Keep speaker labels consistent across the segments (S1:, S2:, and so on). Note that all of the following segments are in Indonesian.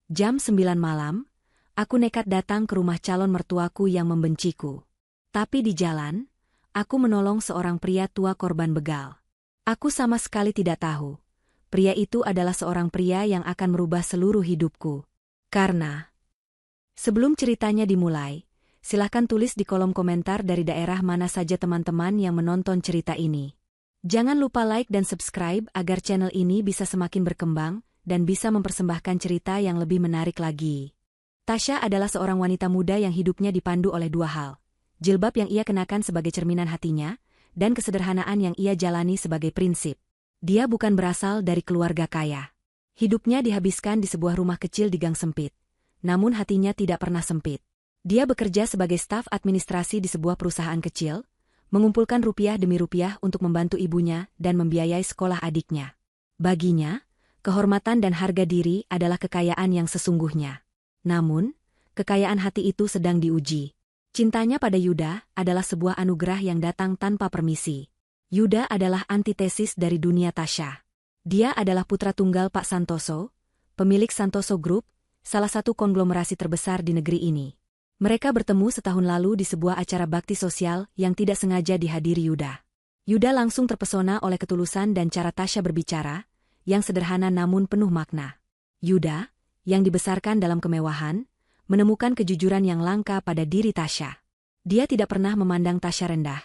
S1: Jam 9 malam, aku nekat datang ke rumah calon mertuaku yang membenciku. Tapi di jalan, aku menolong seorang pria tua korban begal. Aku sama sekali tidak tahu, pria itu adalah seorang pria yang akan merubah seluruh hidupku. Karena, sebelum ceritanya dimulai, silahkan tulis di kolom komentar dari daerah mana saja teman-teman yang menonton cerita ini. Jangan lupa like dan subscribe agar channel ini bisa semakin berkembang dan bisa mempersembahkan cerita yang lebih menarik lagi. Tasya adalah seorang wanita muda yang hidupnya dipandu oleh dua hal. Jilbab yang ia kenakan sebagai cerminan hatinya, dan kesederhanaan yang ia jalani sebagai prinsip. Dia bukan berasal dari keluarga kaya. Hidupnya dihabiskan di sebuah rumah kecil di gang sempit. Namun hatinya tidak pernah sempit. Dia bekerja sebagai staf administrasi di sebuah perusahaan kecil, mengumpulkan rupiah demi rupiah untuk membantu ibunya dan membiayai sekolah adiknya. Baginya, kehormatan dan harga diri adalah kekayaan yang sesungguhnya. Namun, kekayaan hati itu sedang diuji. Cintanya pada Yuda adalah sebuah anugerah yang datang tanpa permisi. Yuda adalah antitesis dari dunia Tasya. Dia adalah putra tunggal Pak Santoso, pemilik Santoso Group, salah satu konglomerasi terbesar di negeri ini. Mereka bertemu setahun lalu di sebuah acara bakti sosial yang tidak sengaja dihadiri Yuda. Yuda langsung terpesona oleh ketulusan dan cara Tasya berbicara, yang sederhana namun penuh makna. Yuda, yang dibesarkan dalam kemewahan, menemukan kejujuran yang langka pada diri Tasya. Dia tidak pernah memandang Tasya rendah.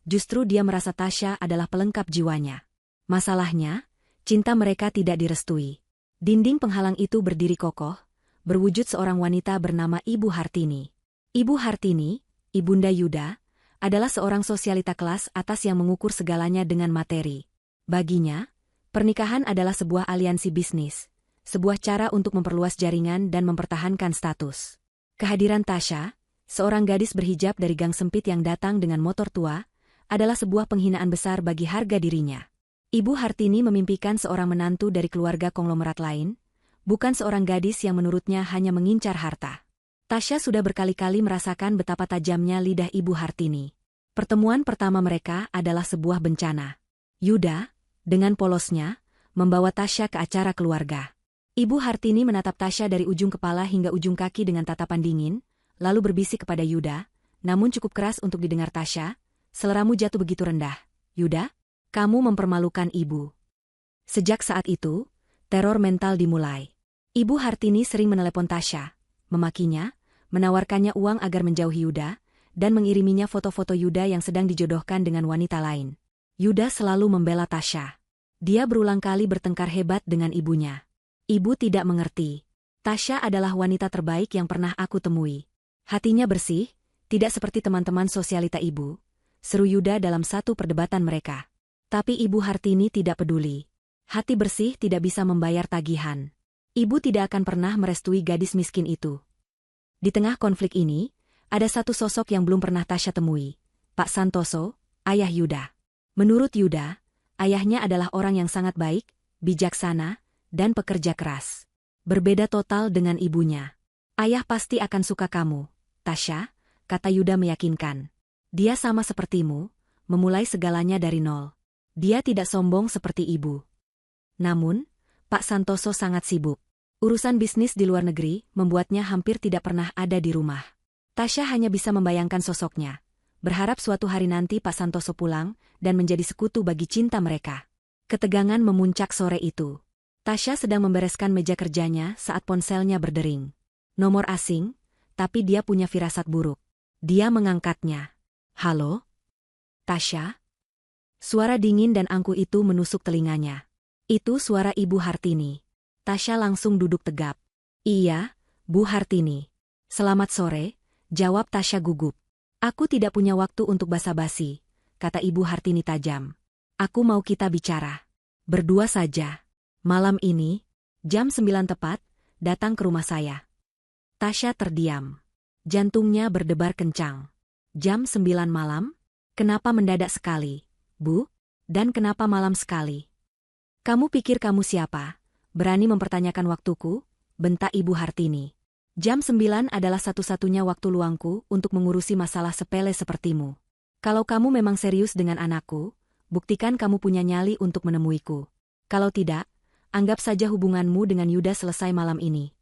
S1: Justru dia merasa Tasya adalah pelengkap jiwanya. Masalahnya, cinta mereka tidak direstui. Dinding penghalang itu berdiri kokoh, berwujud seorang wanita bernama Ibu Hartini. Ibu Hartini, ibunda Yuda, adalah seorang sosialita kelas atas yang mengukur segalanya dengan materi. Baginya, pernikahan adalah sebuah aliansi bisnis, sebuah cara untuk memperluas jaringan dan mempertahankan status. Kehadiran Tasya, seorang gadis berhijab dari gang sempit yang datang dengan motor tua, adalah sebuah penghinaan besar bagi harga dirinya. Ibu Hartini memimpikan seorang menantu dari keluarga konglomerat lain, bukan seorang gadis yang menurutnya hanya mengincar harta. Tasya sudah berkali-kali merasakan betapa tajamnya lidah Ibu Hartini. Pertemuan pertama mereka adalah sebuah bencana. Yuda, dengan polosnya, membawa Tasya ke acara keluarga. Ibu Hartini menatap Tasya dari ujung kepala hingga ujung kaki dengan tatapan dingin, lalu berbisik kepada Yuda, namun cukup keras untuk didengar Tasya, "Seleramu jatuh begitu rendah. Yuda, kamu mempermalukan ibu." Sejak saat itu, teror mental dimulai. Ibu Hartini sering menelepon Tasya, memakinya, menawarkannya uang agar menjauhi Yuda, dan mengiriminya foto-foto Yuda yang sedang dijodohkan dengan wanita lain. Yuda selalu membela Tasya. Dia berulang kali bertengkar hebat dengan ibunya. Ibu tidak mengerti. Tasya adalah wanita terbaik yang pernah aku temui. Hatinya bersih, tidak seperti teman-teman sosialita ibu, seru Yuda dalam satu perdebatan mereka. Tapi Ibu Hartini tidak peduli. Hati bersih tidak bisa membayar tagihan. Ibu tidak akan pernah merestui gadis miskin itu. Di tengah konflik ini, ada satu sosok yang belum pernah Tasya temui. Pak Santoso, ayah Yuda. Menurut Yuda, ayahnya adalah orang yang sangat baik, bijaksana, dan pekerja keras. Berbeda total dengan ibunya. "Ayah pasti akan suka kamu, Tasya," kata Yuda meyakinkan. "Dia sama sepertimu, memulai segalanya dari nol. Dia tidak sombong seperti ibu." Namun, Pak Santoso sangat sibuk. Urusan bisnis di luar negeri membuatnya hampir tidak pernah ada di rumah. Tasya hanya bisa membayangkan sosoknya, berharap suatu hari nanti Pak Santoso pulang dan menjadi sekutu bagi cinta mereka. Ketegangan memuncak sore itu. Tasya sedang membereskan meja kerjanya saat ponselnya berdering. Nomor asing, tapi dia punya firasat buruk. Dia mengangkatnya. "Halo? Tasya?" Suara dingin dan angkuh itu menusuk telinganya. Itu suara Ibu Hartini. Tasya langsung duduk tegap. "Iya, Bu Hartini." "Selamat sore," jawab Tasya gugup. "Aku tidak punya waktu untuk basa-basi," kata Ibu Hartini tajam. "Aku mau kita bicara. Berdua saja. Malam ini, jam 9 tepat, datang ke rumah saya." Tasya terdiam. Jantungnya berdebar kencang. "Jam 9 malam? Kenapa mendadak sekali, Bu? Dan kenapa malam sekali? Kamu pikir kamu siapa? Berani mempertanyakan waktuku?" bentak Ibu Hartini. "Jam 9 adalah satu-satunya waktu luangku untuk mengurusi masalah sepele sepertimu. Kalau kamu memang serius dengan anakku, buktikan kamu punya nyali untuk menemuiku. Kalau tidak, anggap saja hubunganmu dengan Yuda selesai malam ini."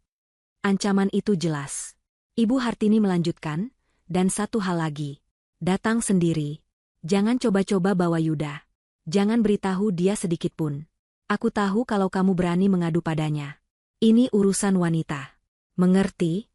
S1: Ancaman itu jelas. Ibu Hartini melanjutkan, dan satu hal lagi. Datang sendiri. Jangan coba-coba bawa Yuda. Jangan beritahu dia sedikitpun. Aku tahu kalau kamu berani mengadu padanya. Ini urusan wanita. Mengerti?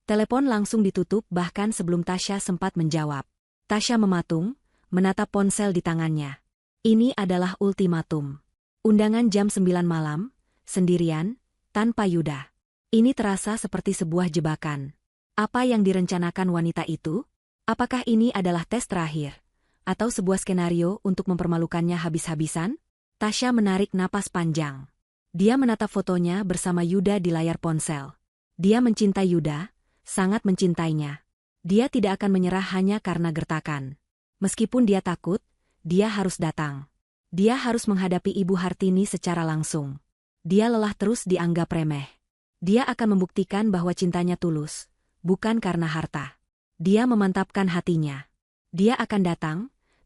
S1: Telepon langsung ditutup bahkan sebelum Tasya sempat menjawab. Tasya mematung, menatap ponsel di tangannya. Ini adalah ultimatum. Undangan jam 9 malam, sendirian, tanpa Yuda. Ini terasa seperti sebuah jebakan. Apa yang direncanakan wanita itu? Apakah ini adalah tes terakhir? Atau sebuah skenario untuk mempermalukannya habis-habisan? Tasya menarik napas panjang. Dia menatap fotonya bersama Yuda di layar ponsel. Dia mencintai Yuda, sangat mencintainya. Dia tidak akan menyerah hanya karena gertakan. Meskipun dia takut, dia harus datang. Dia harus menghadapi Ibu Hartini secara langsung. Dia lelah terus dianggap remeh. Dia akan membuktikan bahwa cintanya tulus, bukan karena harta. Dia memantapkan hatinya. Dia akan datang,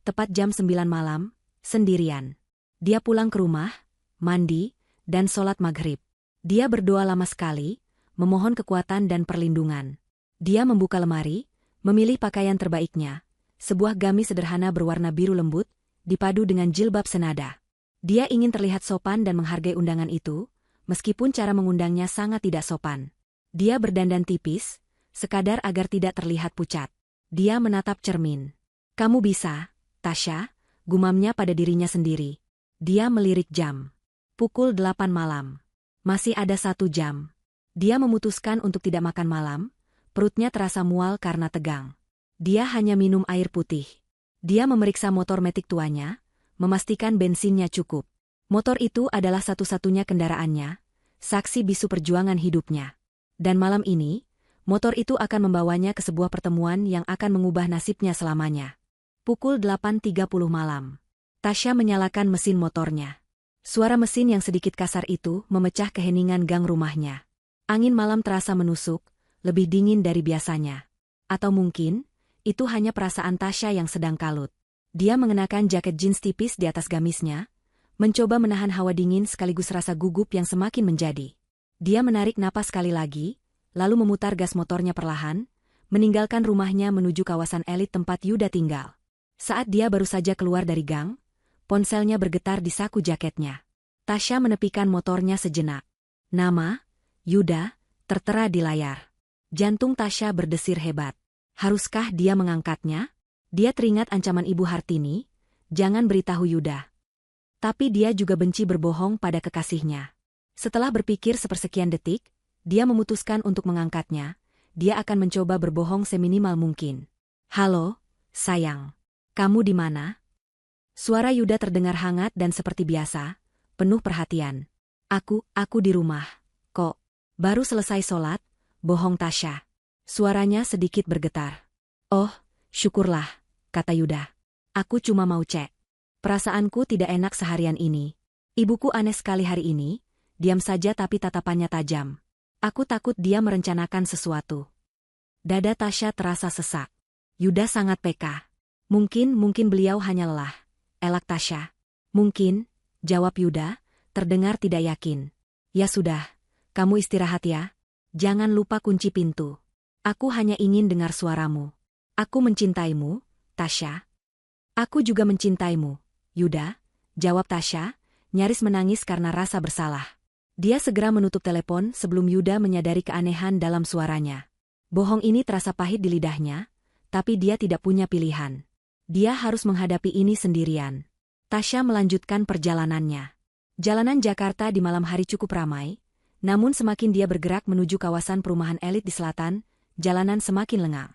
S1: tepat jam 9 malam, sendirian. Dia pulang ke rumah, mandi, dan sholat maghrib. Dia berdoa lama sekali, memohon kekuatan dan perlindungan. Dia membuka lemari, memilih pakaian terbaiknya, sebuah gamis sederhana berwarna biru lembut, dipadu dengan jilbab senada. Dia ingin terlihat sopan dan menghargai undangan itu, meskipun cara mengundangnya sangat tidak sopan. Dia berdandan tipis, sekadar agar tidak terlihat pucat. Dia menatap cermin. Kamu bisa, Tasya, gumamnya pada dirinya sendiri. Dia melirik jam. Pukul 8 malam. Masih ada 1 jam. Dia memutuskan untuk tidak makan malam, perutnya terasa mual karena tegang. Dia hanya minum air putih. Dia memeriksa motor metik tuanya, memastikan bensinnya cukup. Motor itu adalah satu-satunya kendaraannya, saksi bisu perjuangan hidupnya. Dan malam ini, motor itu akan membawanya ke sebuah pertemuan yang akan mengubah nasibnya selamanya. Pukul 8.30 malam. Tasya menyalakan mesin motornya. Suara mesin yang sedikit kasar itu memecah keheningan gang rumahnya. Angin malam terasa menusuk, lebih dingin dari biasanya. Atau mungkin, itu hanya perasaan Tasya yang sedang kalut. Dia mengenakan jaket jeans tipis di atas gamisnya, mencoba menahan hawa dingin sekaligus rasa gugup yang semakin menjadi. Dia menarik napas sekali lagi, lalu memutar gas motornya perlahan, meninggalkan rumahnya menuju kawasan elit tempat Yuda tinggal. Saat dia baru saja keluar dari gang, ponselnya bergetar di saku jaketnya. Tasya menepikan motornya sejenak. Nama, Yuda, tertera di layar. Jantung Tasya berdesir hebat. Haruskah dia mengangkatnya? Dia teringat ancaman Ibu Hartini, jangan beritahu Yuda. Tapi dia juga benci berbohong pada kekasihnya. Setelah berpikir sepersekian detik, dia memutuskan untuk mengangkatnya. Dia akan mencoba berbohong seminimal mungkin. Halo, sayang. Kamu di mana? Suara Yuda terdengar hangat dan seperti biasa, penuh perhatian. Aku di rumah. Kok? Baru selesai sholat? Bohong Tasya. Suaranya sedikit bergetar. Oh, syukurlah, kata Yuda. Aku cuma mau cek. Perasaanku tidak enak seharian ini. Ibuku aneh sekali hari ini, diam saja tapi tatapannya tajam. Aku takut dia merencanakan sesuatu. Dada Tasya terasa sesak. Yuda sangat peka. Mungkin beliau hanya lelah. Elak Tasya. Mungkin, jawab Yuda, terdengar tidak yakin. Ya sudah, kamu istirahat ya. Jangan lupa kunci pintu. Aku hanya ingin dengar suaramu. Aku mencintaimu, Tasya. Aku juga mencintaimu, Yuda, jawab Tasya, nyaris menangis karena rasa bersalah. Dia segera menutup telepon sebelum Yuda menyadari keanehan dalam suaranya. Bohong ini terasa pahit di lidahnya, tapi dia tidak punya pilihan. Dia harus menghadapi ini sendirian. Tasya melanjutkan perjalanannya. Jalanan Jakarta di malam hari cukup ramai, namun semakin dia bergerak menuju kawasan perumahan elit di selatan, jalanan semakin lengang.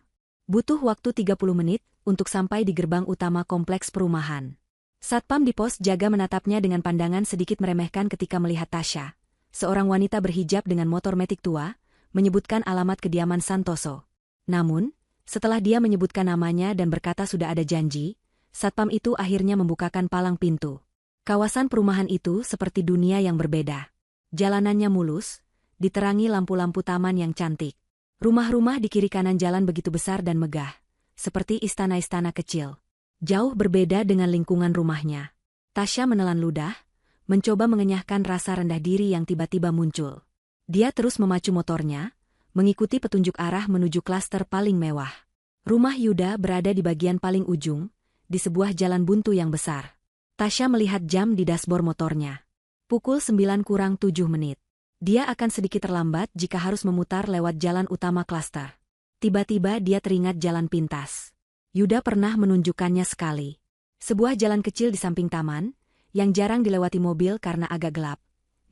S1: Butuh waktu 30 menit untuk sampai di gerbang utama kompleks perumahan. Satpam di pos jaga menatapnya dengan pandangan sedikit meremehkan ketika melihat Tasya, seorang wanita berhijab dengan motor metik tua, menyebutkan alamat kediaman Santoso. Namun, setelah dia menyebutkan namanya dan berkata sudah ada janji, satpam itu akhirnya membukakan palang pintu. Kawasan perumahan itu seperti dunia yang berbeda. Jalanannya mulus, diterangi lampu-lampu taman yang cantik. Rumah-rumah di kiri kanan jalan begitu besar dan megah, seperti istana-istana kecil. Jauh berbeda dengan lingkungan rumahnya. Tasya menelan ludah, mencoba mengenyahkan rasa rendah diri yang tiba-tiba muncul. Dia terus memacu motornya, mengikuti petunjuk arah menuju klaster paling mewah. Rumah Yuda berada di bagian paling ujung, di sebuah jalan buntu yang besar. Tasya melihat jam di dashboard motornya. Pukul 9:07. Dia akan sedikit terlambat jika harus memutar lewat jalan utama klaster. Tiba-tiba dia teringat jalan pintas. Yuda pernah menunjukkannya sekali. Sebuah jalan kecil di samping taman, yang jarang dilewati mobil karena agak gelap,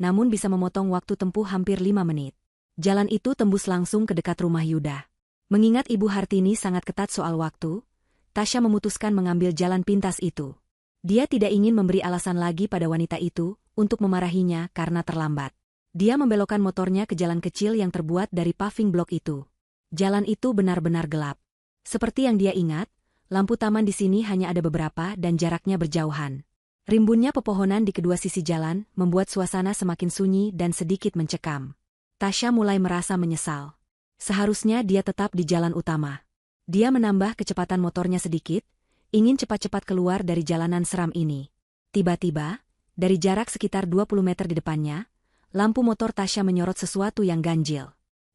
S1: namun bisa memotong waktu tempuh hampir 5 menit. Jalan itu tembus langsung ke dekat rumah Yuda. Mengingat Ibu Hartini sangat ketat soal waktu, Tasya memutuskan mengambil jalan pintas itu. Dia tidak ingin memberi alasan lagi pada wanita itu untuk memarahinya karena terlambat. Dia membelokkan motornya ke jalan kecil yang terbuat dari paving block itu. Jalan itu benar-benar gelap. Seperti yang dia ingat, lampu taman di sini hanya ada beberapa dan jaraknya berjauhan. Rimbunnya pepohonan di kedua sisi jalan membuat suasana semakin sunyi dan sedikit mencekam. Tasya mulai merasa menyesal. Seharusnya dia tetap di jalan utama. Dia menambah kecepatan motornya sedikit, ingin cepat-cepat keluar dari jalanan seram ini. Tiba-tiba, dari jarak sekitar 20 meter di depannya, lampu motor Tasya menyorot sesuatu yang ganjil.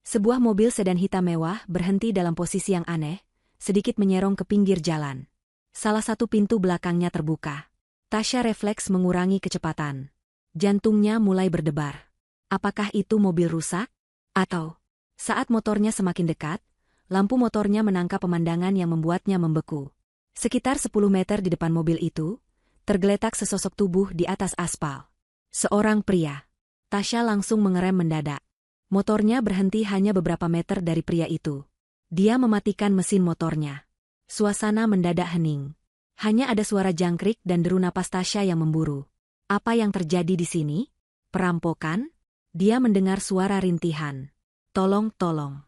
S1: Sebuah mobil sedan hitam mewah berhenti dalam posisi yang aneh, sedikit menyerong ke pinggir jalan. Salah satu pintu belakangnya terbuka. Tasya refleks mengurangi kecepatan. Jantungnya mulai berdebar. Apakah itu mobil rusak? Atau, saat motornya semakin dekat, lampu motornya menangkap pemandangan yang membuatnya membeku. Sekitar 10 meter di depan mobil itu, tergeletak sesosok tubuh di atas aspal. Seorang pria. Tasya langsung mengerem mendadak. Motornya berhenti hanya beberapa meter dari pria itu. Dia mematikan mesin motornya. Suasana mendadak hening. Hanya ada suara jangkrik dan deru napas Tasya yang memburu. Apa yang terjadi di sini? Perampokan? Dia mendengar suara rintihan. Tolong, tolong.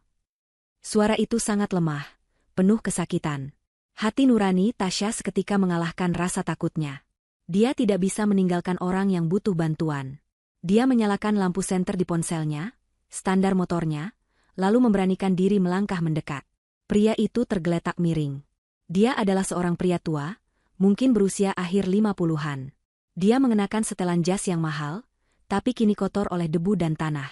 S1: Suara itu sangat lemah, penuh kesakitan. Hati nurani Tasya seketika mengalahkan rasa takutnya. Dia tidak bisa meninggalkan orang yang butuh bantuan. Dia menyalakan lampu senter di ponselnya, standar motornya, lalu memberanikan diri melangkah mendekat. Pria itu tergeletak miring. Dia adalah seorang pria tua, mungkin berusia akhir 50-an. Dia mengenakan setelan jas yang mahal, tapi kini kotor oleh debu dan tanah.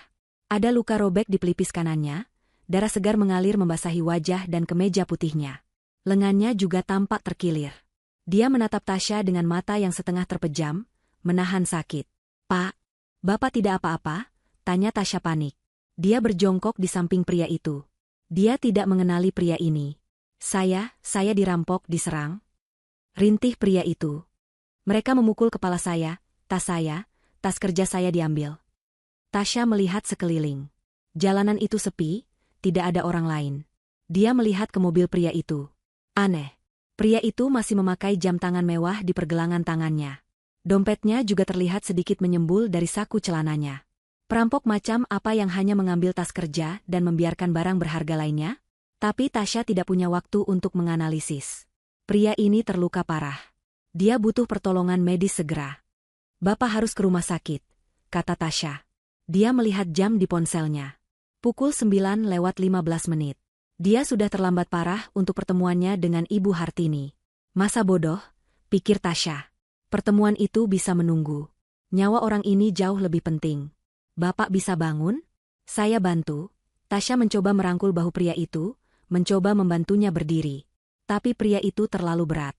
S1: Ada luka robek di pelipis kanannya, darah segar mengalir membasahi wajah dan kemeja putihnya. Lengannya juga tampak terkilir. Dia menatap Tasya dengan mata yang setengah terpejam, menahan sakit. "Pak, Bapak tidak apa-apa?" tanya Tasya panik. Dia berjongkok di samping pria itu. Dia tidak mengenali pria ini. Saya dirampok, diserang." Rintih pria itu. "Mereka memukul kepala saya, tas kerja saya diambil." Tasya melihat sekeliling. Jalanan itu sepi, tidak ada orang lain. Dia melihat ke mobil pria itu. Aneh. Pria itu masih memakai jam tangan mewah di pergelangan tangannya. Dompetnya juga terlihat sedikit menyembul dari saku celananya. Perampok macam apa yang hanya mengambil tas kerja dan membiarkan barang berharga lainnya? Tapi Tasya tidak punya waktu untuk menganalisis. Pria ini terluka parah. Dia butuh pertolongan medis segera. "Bapak harus ke rumah sakit," kata Tasya. Dia melihat jam di ponselnya. Pukul 9:15. Dia sudah terlambat parah untuk pertemuannya dengan Ibu Hartini. Masa bodoh, pikir Tasya. Pertemuan itu bisa menunggu. Nyawa orang ini jauh lebih penting. "Bapak bisa bangun? Saya bantu." Tasya mencoba merangkul bahu pria itu, mencoba membantunya berdiri. Tapi pria itu terlalu berat.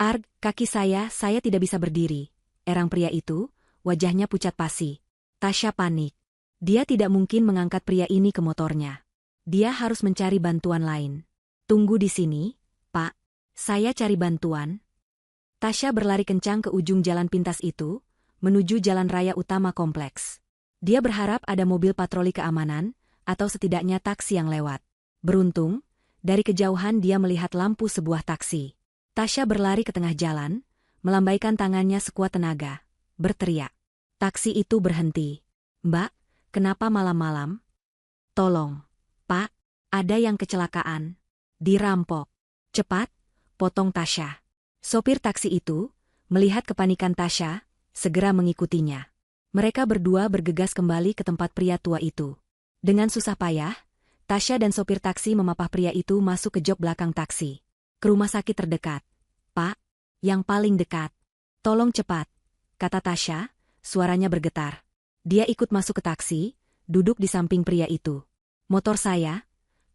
S1: "Arg, kaki saya tidak bisa berdiri." Erang pria itu, wajahnya pucat pasi. Tasya panik. Dia tidak mungkin mengangkat pria ini ke motornya. Dia harus mencari bantuan lain. "Tunggu di sini, Pak. Saya cari bantuan." Tasya berlari kencang ke ujung jalan pintas itu, menuju jalan raya utama kompleks. Dia berharap ada mobil patroli keamanan, atau setidaknya taksi yang lewat. Beruntung, dari kejauhan dia melihat lampu sebuah taksi. Tasya berlari ke tengah jalan, melambaikan tangannya sekuat tenaga, berteriak. Taksi itu berhenti. "Mbak, kenapa malam-malam?" "Tolong, Pak, ada yang kecelakaan. Dirampok." "Cepat," potong Tasya. Sopir taksi itu, melihat kepanikan Tasya, segera mengikutinya. Mereka berdua bergegas kembali ke tempat pria tua itu. Dengan susah payah, Tasya dan sopir taksi memapah pria itu masuk ke jok belakang taksi. "Ke rumah sakit terdekat, Pak. Yang paling dekat." "Tolong cepat," kata Tasya, suaranya bergetar. Dia ikut masuk ke taksi, duduk di samping pria itu. Motor saya,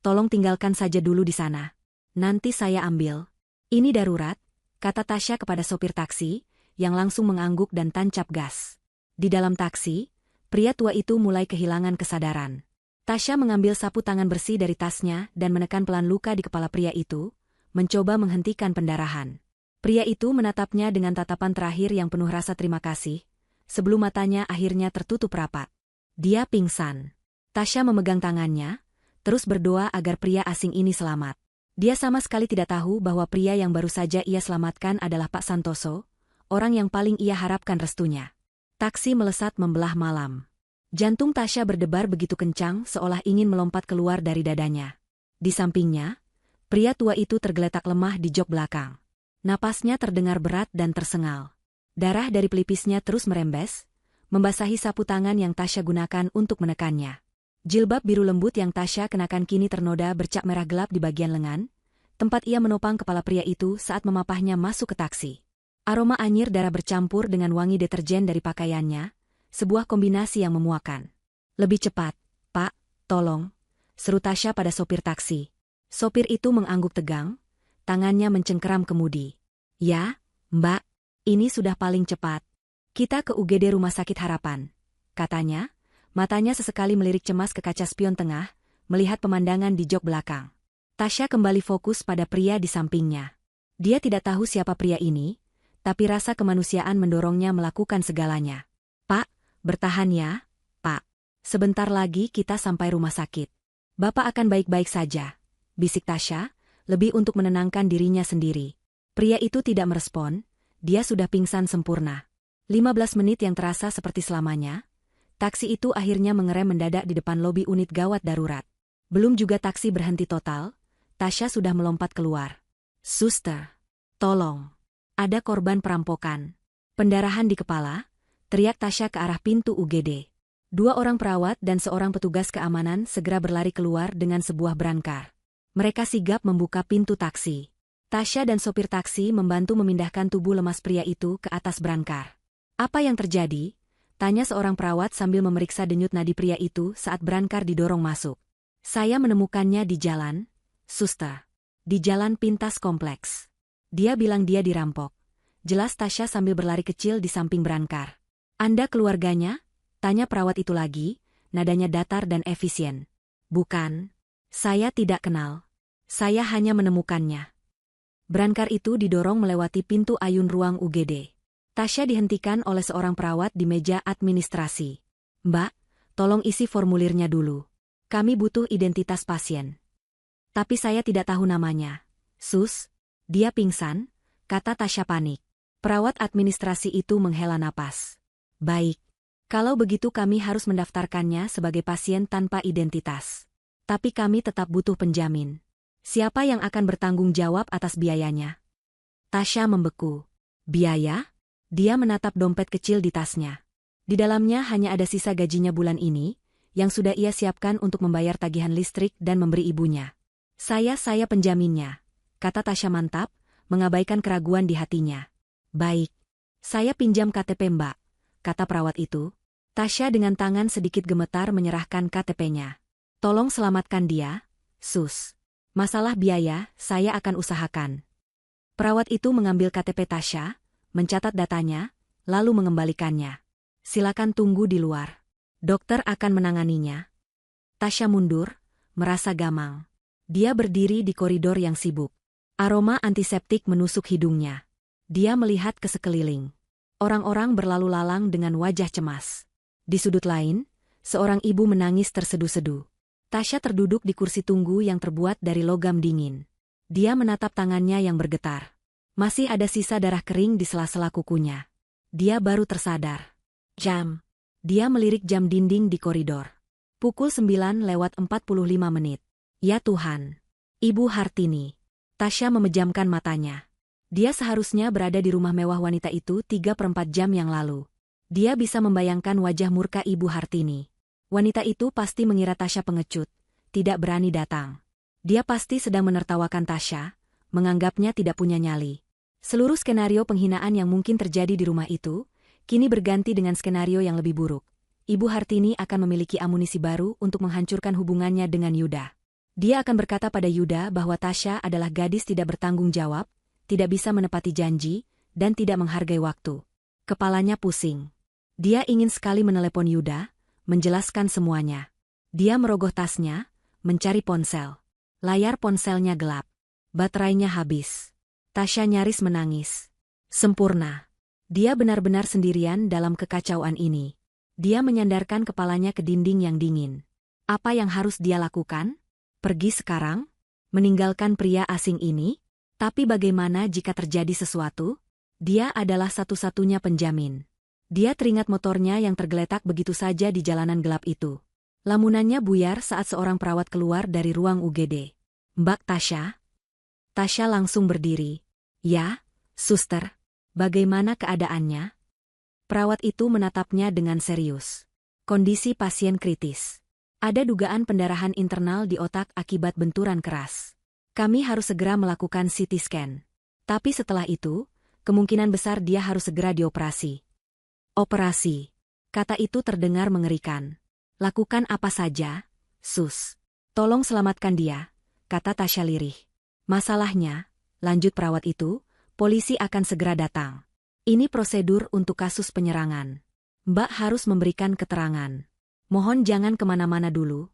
S1: tolong tinggalkan saja dulu di sana. Nanti saya ambil. Ini darurat, kata Tasya kepada sopir taksi, yang langsung mengangguk dan tancap gas. Di dalam taksi, pria tua itu mulai kehilangan kesadaran. Tasya mengambil sapu tangan bersih dari tasnya dan menekan pelan luka di kepala pria itu, mencoba menghentikan pendarahan. Pria itu menatapnya dengan tatapan terakhir yang penuh rasa terima kasih, sebelum matanya akhirnya tertutup rapat. Dia pingsan. Tasya memegang tangannya, terus berdoa agar pria asing ini selamat. Dia sama sekali tidak tahu bahwa pria yang baru saja ia selamatkan adalah Pak Santoso, orang yang paling ia harapkan restunya. Taksi melesat membelah malam. Jantung Tasya berdebar begitu kencang seolah ingin melompat keluar dari dadanya. Di sampingnya, pria tua itu tergeletak lemah di jok belakang. Napasnya terdengar berat dan tersengal. Darah dari pelipisnya terus merembes, membasahi sapu tangan yang Tasya gunakan untuk menekannya. Jilbab biru lembut yang Tasya kenakan kini ternoda bercak merah gelap di bagian lengan, tempat ia menopang kepala pria itu saat memapahnya masuk ke taksi. Aroma anyir darah bercampur dengan wangi deterjen dari pakaiannya, sebuah kombinasi yang memuakkan. Lebih cepat, Pak, tolong, seru Tasya pada sopir taksi. Sopir itu mengangguk tegang, tangannya mencengkeram kemudi. Ya, Mbak, ini sudah paling cepat. Kita ke UGD Rumah Sakit Harapan, katanya. Matanya sesekali melirik cemas ke kaca spion tengah, melihat pemandangan di jok belakang. Tasya kembali fokus pada pria di sampingnya. Dia tidak tahu siapa pria ini, tapi rasa kemanusiaan mendorongnya melakukan segalanya. Pak, bertahan ya, Pak. Sebentar lagi kita sampai rumah sakit. Bapak akan baik-baik saja, bisik Tasya, lebih untuk menenangkan dirinya sendiri. Pria itu tidak merespon, dia sudah pingsan sempurna. 15 menit yang terasa seperti selamanya. Taksi itu akhirnya mengerem mendadak di depan lobi unit gawat darurat. Belum juga taksi berhenti total, Tasya sudah melompat keluar. Suster, tolong. Ada korban perampokan. Pendarahan di kepala, teriak Tasya ke arah pintu UGD. 2 orang perawat dan seorang petugas keamanan segera berlari keluar dengan sebuah brankar. Mereka sigap membuka pintu taksi. Tasya dan sopir taksi membantu memindahkan tubuh lemas pria itu ke atas brankar. Apa yang terjadi? Tanya seorang perawat sambil memeriksa denyut nadi pria itu saat brankar didorong masuk. Saya menemukannya di jalan, suster. Di jalan pintas kompleks. Dia bilang dia dirampok. Jelas Tasya sambil berlari kecil di samping brankar. Anda keluarganya? Tanya perawat itu lagi, nadanya datar dan efisien. Bukan. Saya tidak kenal. Saya hanya menemukannya. Brankar itu didorong melewati pintu ayun ruang UGD. Tasya dihentikan oleh seorang perawat di meja administrasi. Mbak, tolong isi formulirnya dulu. Kami butuh identitas pasien. Tapi saya tidak tahu namanya. Sus, dia pingsan, kata Tasya panik. Perawat administrasi itu menghela napas. Baik. Kalau begitu kami harus mendaftarkannya sebagai pasien tanpa identitas. Tapi kami tetap butuh penjamin. Siapa yang akan bertanggung jawab atas biayanya? Tasya membeku. Biaya? Dia menatap dompet kecil di tasnya. Di dalamnya hanya ada sisa gajinya bulan ini, yang sudah ia siapkan untuk membayar tagihan listrik dan memberi ibunya. Saya penjaminnya, kata Tasya mantap, mengabaikan keraguan di hatinya. Baik. Saya pinjam KTP Mbak, kata perawat itu. Tasya dengan tangan sedikit gemetar menyerahkan KTP-nya. Tolong selamatkan dia, sus. Masalah biaya, saya akan usahakan. Perawat itu mengambil KTP Tasya, mencatat datanya, lalu mengembalikannya. Silakan tunggu di luar. Dokter akan menanganinya. Tasya mundur, merasa gamang. Dia berdiri di koridor yang sibuk. Aroma antiseptik menusuk hidungnya. Dia melihat ke sekeliling. Orang-orang berlalu lalang dengan wajah cemas. Di sudut lain, seorang ibu menangis terseduh-seduh. Tasya terduduk di kursi tunggu yang terbuat dari logam dingin. Dia menatap tangannya yang bergetar. Masih ada sisa darah kering di sela-sela kukunya. Dia baru tersadar. Jam. Dia melirik jam dinding di koridor. Pukul 9:45 menit. Ya Tuhan. Ibu Hartini. Tasya memejamkan matanya. Dia seharusnya berada di rumah mewah wanita itu 3/4 jam yang lalu. Dia bisa membayangkan wajah murka Ibu Hartini. Wanita itu pasti mengira Tasya pengecut, tidak berani datang. Dia pasti sedang menertawakan Tasya, menganggapnya tidak punya nyali. Seluruh skenario penghinaan yang mungkin terjadi di rumah itu, kini berganti dengan skenario yang lebih buruk. Ibu Hartini akan memiliki amunisi baru untuk menghancurkan hubungannya dengan Yuda. Dia akan berkata pada Yuda bahwa Tasya adalah gadis tidak bertanggung jawab, tidak bisa menepati janji, dan tidak menghargai waktu. Kepalanya pusing. Dia ingin sekali menelepon Yuda, menjelaskan semuanya. Dia merogoh tasnya, mencari ponsel. Layar ponselnya gelap. Baterainya habis. Tasya nyaris menangis. Sempurna. Dia benar-benar sendirian dalam kekacauan ini. Dia menyandarkan kepalanya ke dinding yang dingin. Apa yang harus dia lakukan? Pergi sekarang? Meninggalkan pria asing ini? Tapi bagaimana jika terjadi sesuatu? Dia adalah satu-satunya penjamin. Dia teringat motornya yang tergeletak begitu saja di jalanan gelap itu. Lamunannya buyar saat seorang perawat keluar dari ruang UGD. Mbak Tasya? Tasya langsung berdiri. Ya, suster. Bagaimana keadaannya? Perawat itu menatapnya dengan serius. Kondisi pasien kritis. Ada dugaan pendarahan internal di otak akibat benturan keras. Kami harus segera melakukan CT scan. Tapi setelah itu, kemungkinan besar dia harus segera dioperasi. Operasi. Kata itu terdengar mengerikan. Lakukan apa saja, sus. Tolong selamatkan dia, kata Tasya lirih. Masalahnya, lanjut perawat itu, polisi akan segera datang. Ini prosedur untuk kasus penyerangan. Mbak harus memberikan keterangan. Mohon jangan kemana-mana dulu.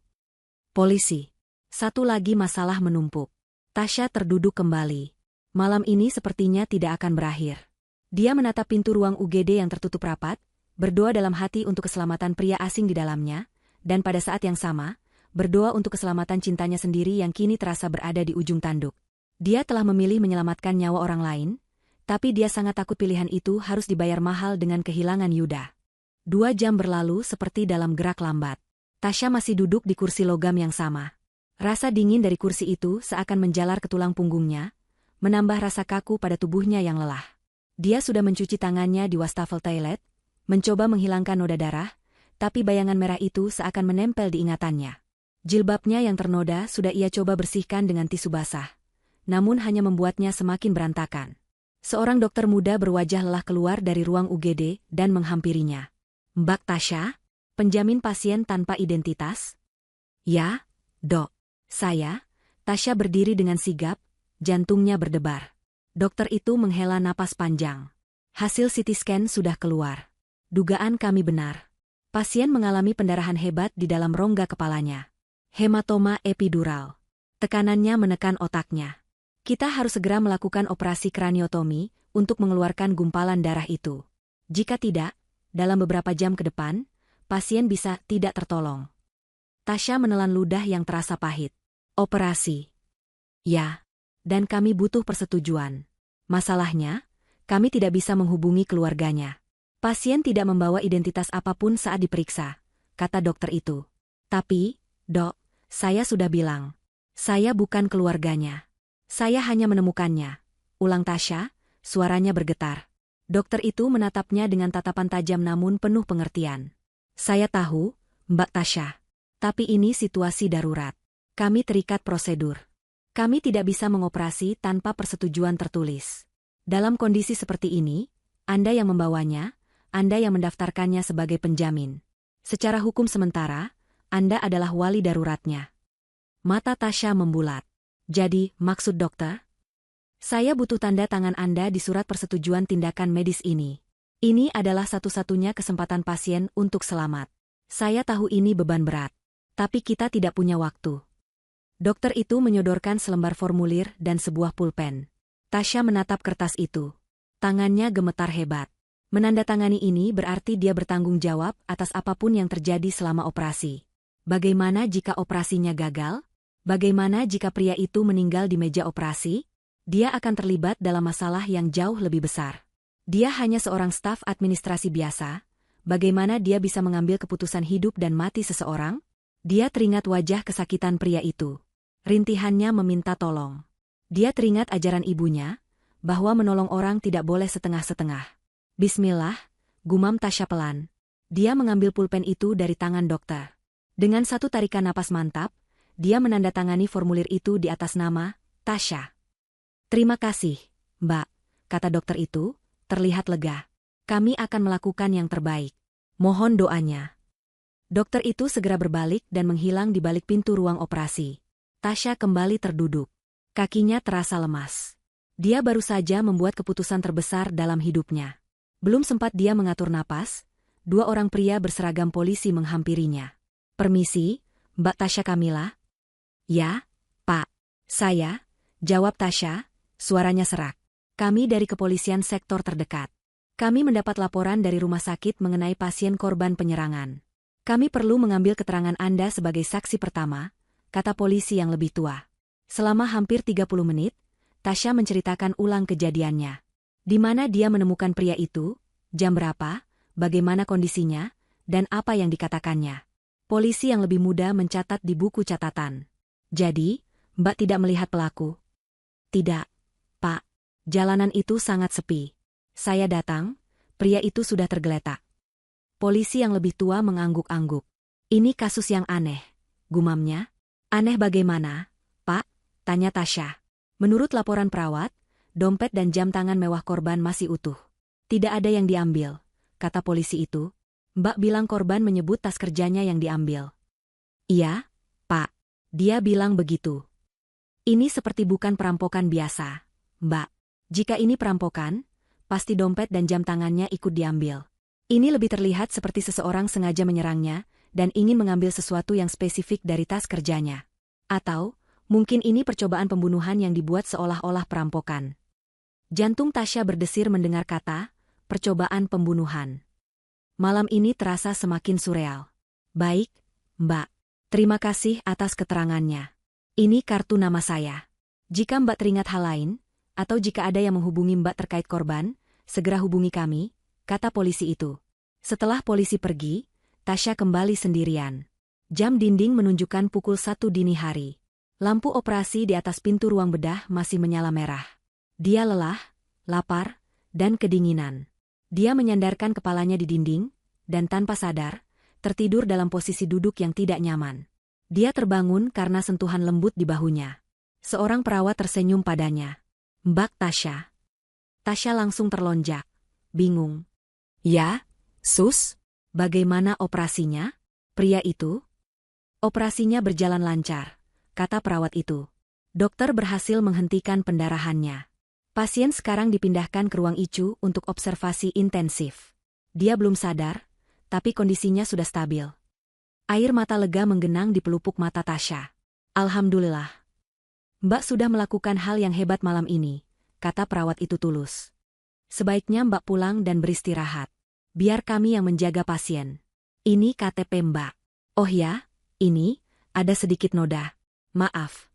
S1: Polisi. Satu lagi masalah menumpuk. Tasya terduduk kembali. Malam ini sepertinya tidak akan berakhir. Dia menatap pintu ruang UGD yang tertutup rapat, berdoa dalam hati untuk keselamatan pria asing di dalamnya, dan pada saat yang sama, berdoa untuk keselamatan cintanya sendiri yang kini terasa berada di ujung tanduk. Dia telah memilih menyelamatkan nyawa orang lain, tapi dia sangat takut pilihan itu harus dibayar mahal dengan kehilangan Yuda. 2 jam berlalu seperti dalam gerak lambat. Tasya masih duduk di kursi logam yang sama. Rasa dingin dari kursi itu seakan menjalar ke tulang punggungnya, menambah rasa kaku pada tubuhnya yang lelah. Dia sudah mencuci tangannya di wastafel toilet, mencoba menghilangkan noda darah, tapi bayangan merah itu seakan menempel di ingatannya. Jilbabnya yang ternoda sudah ia coba bersihkan dengan tisu basah, namun hanya membuatnya semakin berantakan. Seorang dokter muda berwajah lelah keluar dari ruang UGD dan menghampirinya. Mbak Tasya, penjamin pasien tanpa identitas? Ya, dok. Saya, Tasya berdiri dengan sigap, jantungnya berdebar. Dokter itu menghela napas panjang. Hasil CT scan sudah keluar. Dugaan kami benar. Pasien mengalami pendarahan hebat di dalam rongga kepalanya. Hematoma epidural. Tekanannya menekan otaknya. Kita harus segera melakukan operasi kraniotomi untuk mengeluarkan gumpalan darah itu. Jika tidak, dalam beberapa jam ke depan, pasien bisa tidak tertolong. Tasya menelan ludah yang terasa pahit. Operasi. Ya, dan kami butuh persetujuan. Masalahnya, kami tidak bisa menghubungi keluarganya. Pasien tidak membawa identitas apapun saat diperiksa, kata dokter itu. Tapi, dok, saya sudah bilang. Saya bukan keluarganya. Saya hanya menemukannya. Ulang Tasya, suaranya bergetar. Dokter itu menatapnya dengan tatapan tajam namun penuh pengertian. Saya tahu, Mbak Tasya. Tapi ini situasi darurat. Kami terikat prosedur. Kami tidak bisa mengoperasi tanpa persetujuan tertulis. Dalam kondisi seperti ini, Anda yang membawanya, Anda yang mendaftarkannya sebagai penjamin. Secara hukum sementara, Anda adalah wali daruratnya. Mata Tasya membulat. Jadi, maksud dokter? Saya butuh tanda tangan Anda di surat persetujuan tindakan medis ini. Ini adalah satu-satunya kesempatan pasien untuk selamat. Saya tahu ini beban berat. Tapi kita tidak punya waktu. Dokter itu menyodorkan selembar formulir dan sebuah pulpen. Tasya menatap kertas itu. Tangannya gemetar hebat. Menandatangani ini berarti dia bertanggung jawab atas apapun yang terjadi selama operasi. Bagaimana jika operasinya gagal? Bagaimana jika pria itu meninggal di meja operasi? Dia akan terlibat dalam masalah yang jauh lebih besar. Dia hanya seorang staf administrasi biasa. Bagaimana dia bisa mengambil keputusan hidup dan mati seseorang? Dia teringat wajah kesakitan pria itu. Rintihannya meminta tolong. Dia teringat ajaran ibunya, bahwa menolong orang tidak boleh setengah-setengah. Bismillah, gumam Tasya pelan. Dia mengambil pulpen itu dari tangan dokter. Dengan satu tarikan napas mantap, dia menandatangani formulir itu di atas nama Tasya. Terima kasih, Mbak, kata dokter itu, terlihat lega. Kami akan melakukan yang terbaik. Mohon doanya. Dokter itu segera berbalik dan menghilang di balik pintu ruang operasi. Tasya kembali terduduk. Kakinya terasa lemas. Dia baru saja membuat keputusan terbesar dalam hidupnya. Belum sempat dia mengatur napas, dua orang pria berseragam polisi menghampirinya. "Permisi, Mbak Tasya Kamila?" "Ya, Pak. Saya," jawab Tasya, suaranya serak. "Kami dari kepolisian sektor terdekat. Kami mendapat laporan dari rumah sakit mengenai pasien korban penyerangan. Kami perlu mengambil keterangan Anda sebagai saksi pertama," kata polisi yang lebih tua. Selama hampir 30 menit, Tasya menceritakan ulang kejadiannya. Di mana dia menemukan pria itu, jam berapa, bagaimana kondisinya, dan apa yang dikatakannya. Polisi yang lebih muda mencatat di buku catatan. "Jadi, Mbak tidak melihat pelaku?" "Tidak, Pak. Jalanan itu sangat sepi. Saya datang, pria itu sudah tergeletak." Polisi yang lebih tua mengangguk-angguk. "Ini kasus yang aneh," gumamnya. "Aneh bagaimana, Pak?" tanya Tasya. "Menurut laporan perawat, dompet dan jam tangan mewah korban masih utuh. Tidak ada yang diambil," kata polisi itu. "Mbak bilang korban menyebut tas kerjanya yang diambil." "Iya, Pak. Dia bilang begitu." "Ini seperti bukan perampokan biasa, Mbak. Jika ini perampokan, pasti dompet dan jam tangannya ikut diambil. Ini lebih terlihat seperti seseorang sengaja menyerangnya dan ingin mengambil sesuatu yang spesifik dari tas kerjanya. Atau, mungkin ini percobaan pembunuhan yang dibuat seolah-olah perampokan." Jantung Tasya berdesir mendengar kata, percobaan pembunuhan. Malam ini terasa semakin surreal. "Baik, Mbak. Terima kasih atas keterangannya. Ini kartu nama saya. Jika Mbak teringat hal lain, atau jika ada yang menghubungi Mbak terkait korban, segera hubungi kami," kata polisi itu. Setelah polisi pergi, Tasya kembali sendirian. Jam dinding menunjukkan pukul 1 dini hari. Lampu operasi di atas pintu ruang bedah masih menyala merah. Dia lelah, lapar, dan kedinginan. Dia menyandarkan kepalanya di dinding, dan tanpa sadar, tertidur dalam posisi duduk yang tidak nyaman. Dia terbangun karena sentuhan lembut di bahunya. Seorang perawat tersenyum padanya. "Mbak Tasya." Tasya langsung terlonjak. Bingung. "Ya, Sus? Bagaimana operasinya?" Pria itu. "Operasinya berjalan lancar," kata perawat itu. "Dokter berhasil menghentikan pendarahannya. Pasien sekarang dipindahkan ke ruang ICU untuk observasi intensif. Dia belum sadar, tapi kondisinya sudah stabil." Air mata lega menggenang di pelupuk mata Tasya. "Alhamdulillah. Mbak sudah melakukan hal yang hebat malam ini," kata perawat itu tulus. "Sebaiknya Mbak pulang dan beristirahat. Biar kami yang menjaga pasien. Ini KTP Mbak." "Oh ya, ini, ada sedikit noda. Maaf."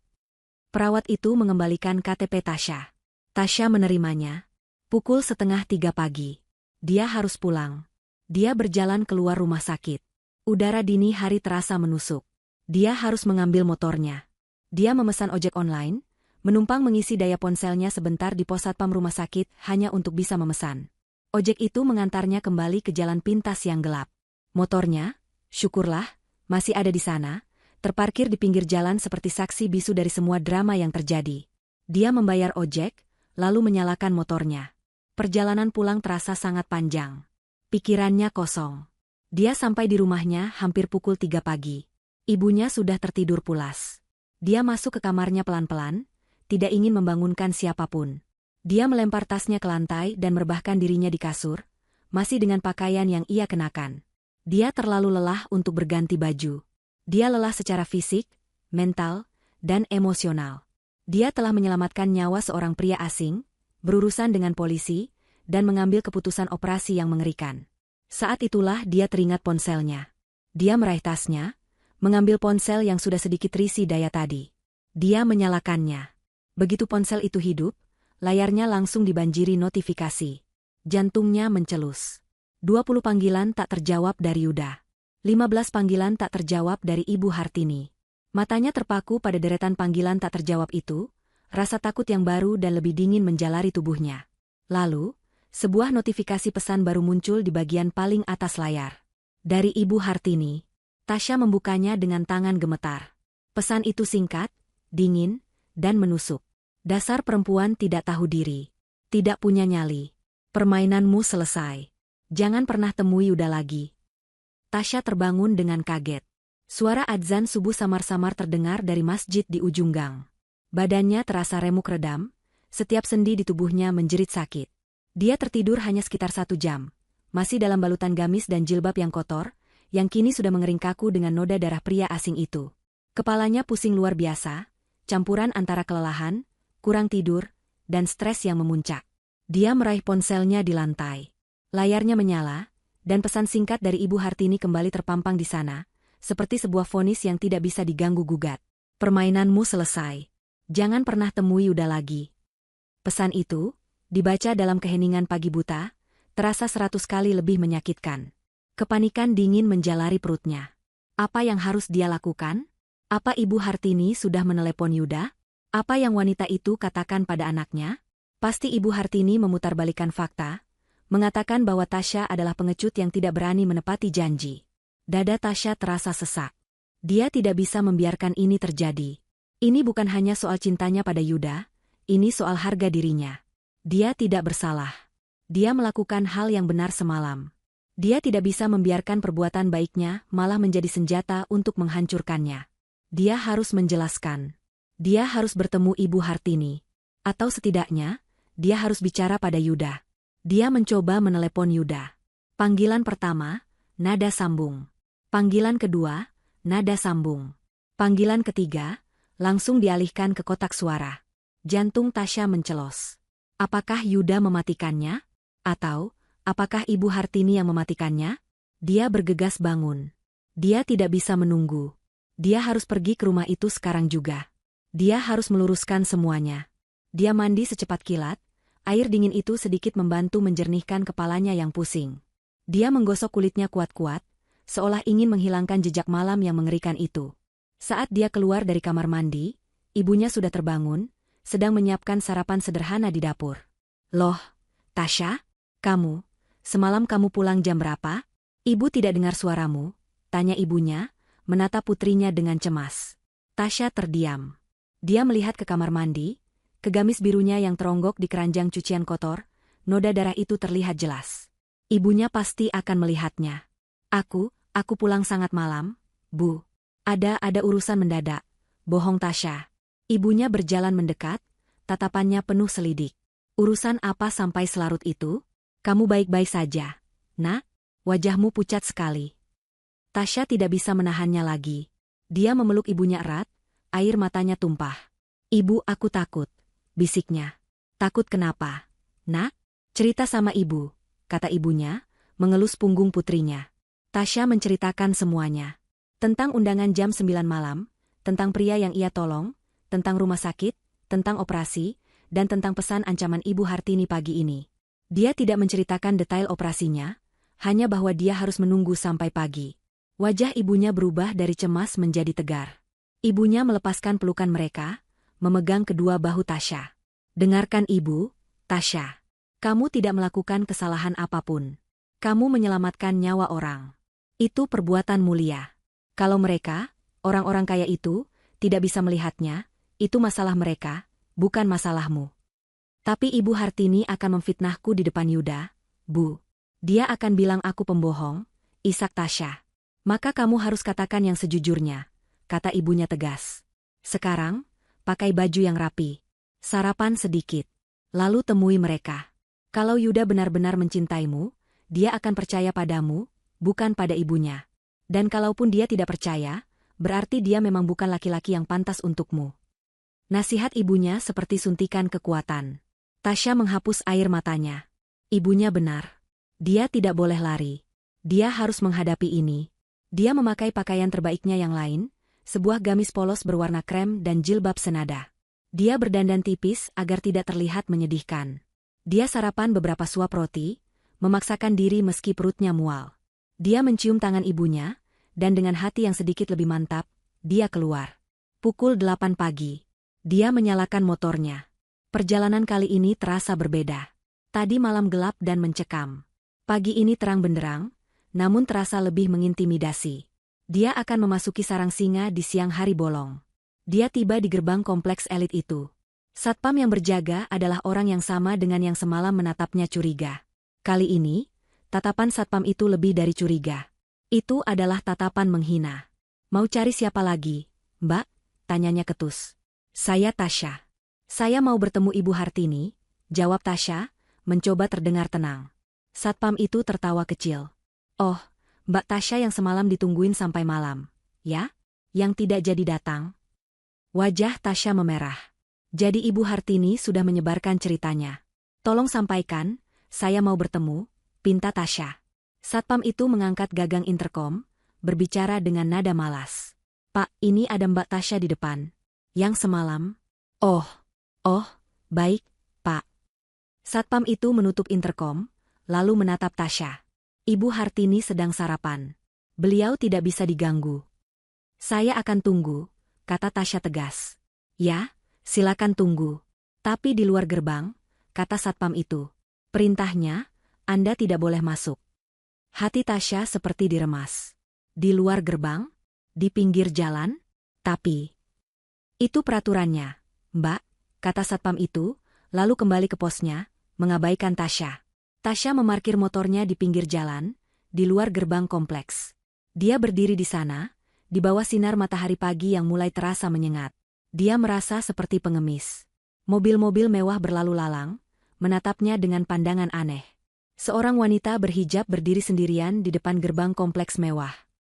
S1: Perawat itu mengembalikan KTP Tasya. Tasya menerimanya. Pukul 2:30 pagi. Dia harus pulang. Dia berjalan keluar rumah sakit. Udara dini hari terasa menusuk. Dia harus mengambil motornya. Dia memesan ojek online, menumpang mengisi daya ponselnya sebentar di pos satpam rumah sakit hanya untuk bisa memesan. Ojek itu mengantarnya kembali ke jalan pintas yang gelap. Motornya, syukurlah, masih ada di sana, terparkir di pinggir jalan seperti saksi bisu dari semua drama yang terjadi. Dia membayar ojek, lalu menyalakan motornya. Perjalanan pulang terasa sangat panjang. Pikirannya kosong. Dia sampai di rumahnya hampir pukul 3 pagi. Ibunya sudah tertidur pulas. Dia masuk ke kamarnya pelan-pelan, tidak ingin membangunkan siapapun. Dia melempar tasnya ke lantai dan merebahkan dirinya di kasur, masih dengan pakaian yang ia kenakan. Dia terlalu lelah untuk berganti baju. Dia lelah secara fisik, mental, dan emosional. Dia telah menyelamatkan nyawa seorang pria asing, berurusan dengan polisi, dan mengambil keputusan operasi yang mengerikan. Saat itulah dia teringat ponselnya. Dia meraih tasnya, mengambil ponsel yang sudah sedikit terisi daya tadi. Dia menyalakannya. Begitu ponsel itu hidup, layarnya langsung dibanjiri notifikasi. Jantungnya mencelus. 20 panggilan tak terjawab dari Yuda. 15 panggilan tak terjawab dari Ibu Hartini. Matanya terpaku pada deretan panggilan tak terjawab itu, rasa takut yang baru dan lebih dingin menjalari tubuhnya. Lalu, sebuah notifikasi pesan baru muncul di bagian paling atas layar. Dari Ibu Hartini. Tasya membukanya dengan tangan gemetar. Pesan itu singkat, dingin, dan menusuk. "Dasar perempuan tidak tahu diri. Tidak punya nyali. Permainanmu selesai. Jangan pernah temui Yuda lagi." Tasya terbangun dengan kaget. Suara adzan subuh samar-samar terdengar dari masjid di ujung gang. Badannya terasa remuk redam, setiap sendi di tubuhnya menjerit sakit. Dia tertidur hanya sekitar 1 jam, masih dalam balutan gamis dan jilbab yang kotor, yang kini sudah mengering kaku dengan noda darah pria asing itu. Kepalanya pusing luar biasa, campuran antara kelelahan, kurang tidur, dan stres yang memuncak. Dia meraih ponselnya di lantai. Layarnya menyala, dan pesan singkat dari Ibu Hartini kembali terpampang di sana, seperti sebuah vonis yang tidak bisa diganggu-gugat. Permainanmu selesai. Jangan pernah temui Yuda lagi. Pesan itu, dibaca dalam keheningan pagi buta, terasa 100 kali lebih menyakitkan. Kepanikan dingin menjalari perutnya. Apa yang harus dia lakukan? Apa Ibu Hartini sudah menelepon Yuda? Apa yang wanita itu katakan pada anaknya? Pasti Ibu Hartini memutarbalikkan fakta, mengatakan bahwa Tasya adalah pengecut yang tidak berani menepati janji. Dada Tasya terasa sesak. Dia tidak bisa membiarkan ini terjadi. Ini bukan hanya soal cintanya pada Yuda, ini soal harga dirinya. Dia tidak bersalah. Dia melakukan hal yang benar semalam. Dia tidak bisa membiarkan perbuatan baiknya malah menjadi senjata untuk menghancurkannya. Dia harus menjelaskan. Dia harus bertemu Ibu Hartini. Atau setidaknya, dia harus bicara pada Yuda. Dia mencoba menelepon Yuda. Panggilan pertama, nada sambung. Panggilan kedua, nada sambung. Panggilan ketiga, langsung dialihkan ke kotak suara. Jantung Tasya mencelos. Apakah Yuda mematikannya? Atau, apakah Ibu Hartini yang mematikannya? Dia bergegas bangun. Dia tidak bisa menunggu. Dia harus pergi ke rumah itu sekarang juga. Dia harus meluruskan semuanya. Dia mandi secepat kilat, air dingin itu sedikit membantu menjernihkan kepalanya yang pusing. Dia menggosok kulitnya kuat-kuat, seolah ingin menghilangkan jejak malam yang mengerikan itu. Saat dia keluar dari kamar mandi, ibunya sudah terbangun, sedang menyiapkan sarapan sederhana di dapur. Loh, Tasya, kamu, semalam kamu pulang jam berapa? Ibu tidak dengar suaramu, tanya ibunya, menatap putrinya dengan cemas. Tasya terdiam. Dia melihat ke kamar mandi, ke gamis birunya yang teronggok di keranjang cucian kotor, noda darah itu terlihat jelas. Ibunya pasti akan melihatnya. Aku pulang sangat malam, Bu. Ada urusan mendadak. Bohong Tasya. Ibunya berjalan mendekat, tatapannya penuh selidik. Urusan apa sampai selarut itu? Kamu baik-baik saja, Nak? Wajahmu pucat sekali. Tasya tidak bisa menahannya lagi. Dia memeluk ibunya erat, air matanya tumpah. Ibu, aku takut, bisiknya. Takut kenapa? Nak? Cerita sama ibu, kata ibunya, mengelus punggung putrinya. Tasya menceritakan semuanya. Tentang undangan jam 9 malam, tentang pria yang ia tolong, tentang rumah sakit, tentang operasi, dan tentang pesan ancaman Ibu Hartini pagi ini. Dia tidak menceritakan detail operasinya, hanya bahwa dia harus menunggu sampai pagi. Wajah ibunya berubah dari cemas menjadi tegar. Ibunya melepaskan pelukan mereka, memegang kedua bahu Tasya. Dengarkan ibu, Tasya. Kamu tidak melakukan kesalahan apapun. Kamu menyelamatkan nyawa orang. Itu perbuatan mulia. Kalau mereka, orang-orang kaya itu, tidak bisa melihatnya, itu masalah mereka, bukan masalahmu. Tapi Ibu Hartini akan memfitnahku di depan Yuda, Bu. Dia akan bilang aku pembohong, isak Tasya. Maka kamu harus katakan yang sejujurnya, kata ibunya tegas. Sekarang, pakai baju yang rapi. Sarapan sedikit. Lalu temui mereka. Kalau Yuda benar-benar mencintaimu, dia akan percaya padamu, bukan pada ibunya. Dan kalaupun dia tidak percaya, berarti dia memang bukan laki-laki yang pantas untukmu. Nasihat ibunya seperti suntikan kekuatan. Tasya menghapus air matanya. Ibunya benar. Dia tidak boleh lari. Dia harus menghadapi ini. Dia memakai pakaian terbaiknya yang lain, sebuah gamis polos berwarna krem dan jilbab senada. Dia berdandan tipis agar tidak terlihat menyedihkan. Dia sarapan beberapa suap roti, memaksakan diri meski perutnya mual. Dia mencium tangan ibunya, dan dengan hati yang sedikit lebih mantap, dia keluar. Pukul 8 pagi. Dia menyalakan motornya. Perjalanan kali ini terasa berbeda. Tadi malam gelap dan mencekam. Pagi ini terang benderang, namun terasa lebih mengintimidasi. Dia akan memasuki sarang singa di siang hari bolong. Dia tiba di gerbang kompleks elit itu. Satpam yang berjaga adalah orang yang sama dengan yang semalam menatapnya curiga. Kali ini, tatapan satpam itu lebih dari curiga. Itu adalah tatapan menghina. Mau cari siapa lagi, Mbak? Tanyanya ketus. Saya Tasya. Saya mau bertemu Ibu Hartini, jawab Tasya, mencoba terdengar tenang. Satpam itu tertawa kecil. Oh, Mbak Tasya yang semalam ditungguin sampai malam, ya? Yang tidak jadi datang? Wajah Tasya memerah. Jadi Ibu Hartini sudah menyebarkan ceritanya. Tolong sampaikan, saya mau bertemu, pinta Tasya. Satpam itu mengangkat gagang interkom, berbicara dengan nada malas. Pak, ini ada Mbak Tasya di depan. Yang semalam? Oh, baik, Pak. Satpam itu menutup interkom, lalu menatap Tasya. Ibu Hartini sedang sarapan. Beliau tidak bisa diganggu. Saya akan tunggu, kata Tasya tegas. Ya, silakan tunggu. Tapi di luar gerbang, kata Satpam itu. Perintahnya, Anda tidak boleh masuk. Hati Tasya seperti diremas. Di luar gerbang? Di pinggir jalan? Tapi itu peraturannya, Mbak, kata Satpam itu, lalu kembali ke posnya, mengabaikan Tasya. Tasya memarkir motornya di pinggir jalan, di luar gerbang kompleks. Dia berdiri di sana, di bawah sinar matahari pagi yang mulai terasa menyengat. Dia merasa seperti pengemis. Mobil-mobil mewah berlalu lalang, menatapnya dengan pandangan aneh. Seorang wanita berhijab berdiri sendirian di depan gerbang kompleks mewah.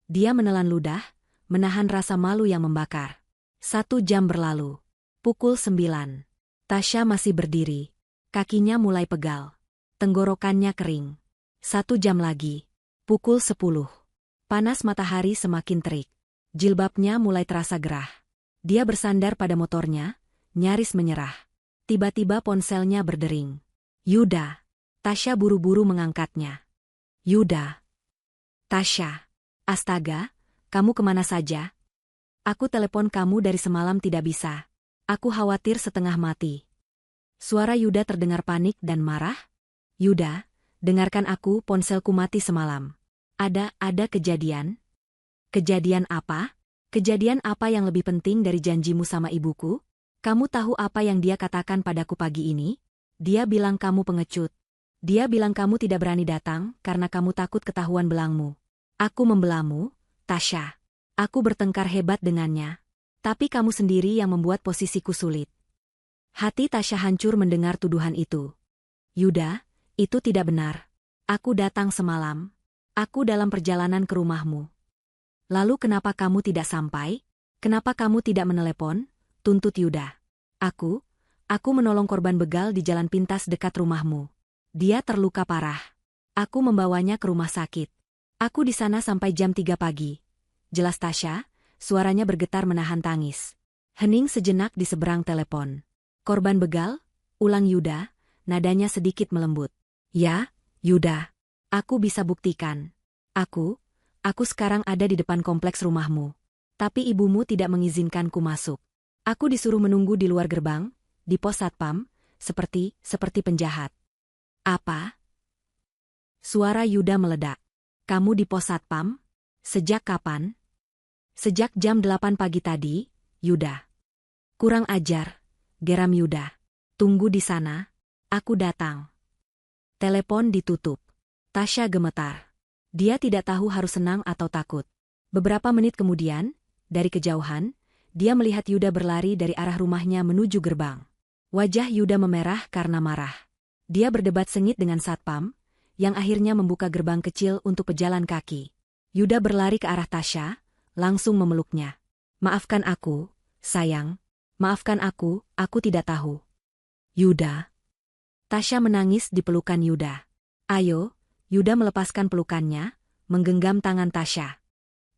S1: Dia menelan ludah, menahan rasa malu yang membakar. 1 jam berlalu. Pukul 9. Tasya masih berdiri. Kakinya mulai pegal. Tenggorokannya kering. 1 jam lagi. Pukul 10. Panas matahari semakin terik. Jilbabnya mulai terasa gerah. Dia bersandar pada motornya, nyaris menyerah. Tiba-tiba ponselnya berdering. Yuda. Tasya buru-buru mengangkatnya. Yuda. Tasya. Astaga, kamu kemana saja? Aku telepon kamu dari semalam tidak bisa. Aku khawatir setengah mati. Suara Yuda terdengar panik dan marah. Yuda, dengarkan aku, ponselku mati semalam. Ada kejadian? Kejadian apa? Kejadian apa yang lebih penting dari janjimu sama ibuku? Kamu tahu apa yang dia katakan padaku pagi ini? Dia bilang kamu pengecut. Dia bilang kamu tidak berani datang karena kamu takut ketahuan belangmu. Aku membelamu, Tasya. Aku bertengkar hebat dengannya. Tapi kamu sendiri yang membuat posisiku sulit. Hati Tasya hancur mendengar tuduhan itu. Yuda, itu tidak benar. Aku datang semalam. Aku dalam perjalanan ke rumahmu. Lalu kenapa kamu tidak sampai? Kenapa kamu tidak menelepon? Tuntut Yuda. Aku menolong korban begal di jalan pintas dekat rumahmu. Dia terluka parah. Aku membawanya ke rumah sakit. Aku di sana sampai jam 3 pagi. Jelas Tasya, suaranya bergetar menahan tangis. Hening sejenak di seberang telepon. Korban begal? Ulang Yuda, nadanya sedikit melembut. Ya, Yuda. Aku bisa buktikan. Aku sekarang ada di depan kompleks rumahmu. Tapi ibumu tidak mengizinkanku masuk. Aku disuruh menunggu di luar gerbang, di pos satpam, seperti penjahat. Apa? Suara Yuda meledak. Kamu di pos satpam? Sejak kapan? Sejak jam 8 pagi tadi, Yuda. Kurang ajar, geram Yuda. Tunggu di sana, aku datang. Telepon ditutup. Tasya gemetar. Dia tidak tahu harus senang atau takut. Beberapa menit kemudian, dari kejauhan, dia melihat Yuda berlari dari arah rumahnya menuju gerbang. Wajah Yuda memerah karena marah. Dia berdebat sengit dengan satpam, yang akhirnya membuka gerbang kecil untuk pejalan kaki. Yuda berlari ke arah Tasya, langsung memeluknya. Maafkan aku, sayang. Maafkan aku tidak tahu. Yuda. Tasya menangis di pelukan Yuda. Ayo, Yuda melepaskan pelukannya, menggenggam tangan Tasya.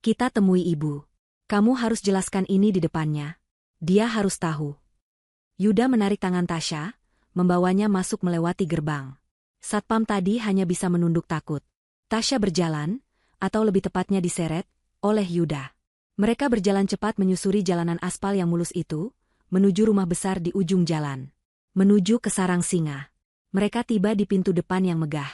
S1: Kita temui ibu. Kamu harus jelaskan ini di depannya. Dia harus tahu. Yuda menarik tangan Tasya, membawanya masuk melewati gerbang. Satpam tadi hanya bisa menunduk takut. Tasya berjalan, atau lebih tepatnya diseret, oleh Yuda. Mereka berjalan cepat menyusuri jalanan aspal yang mulus itu, menuju rumah besar di ujung jalan. Menuju ke sarang singa. Mereka tiba di pintu depan yang megah.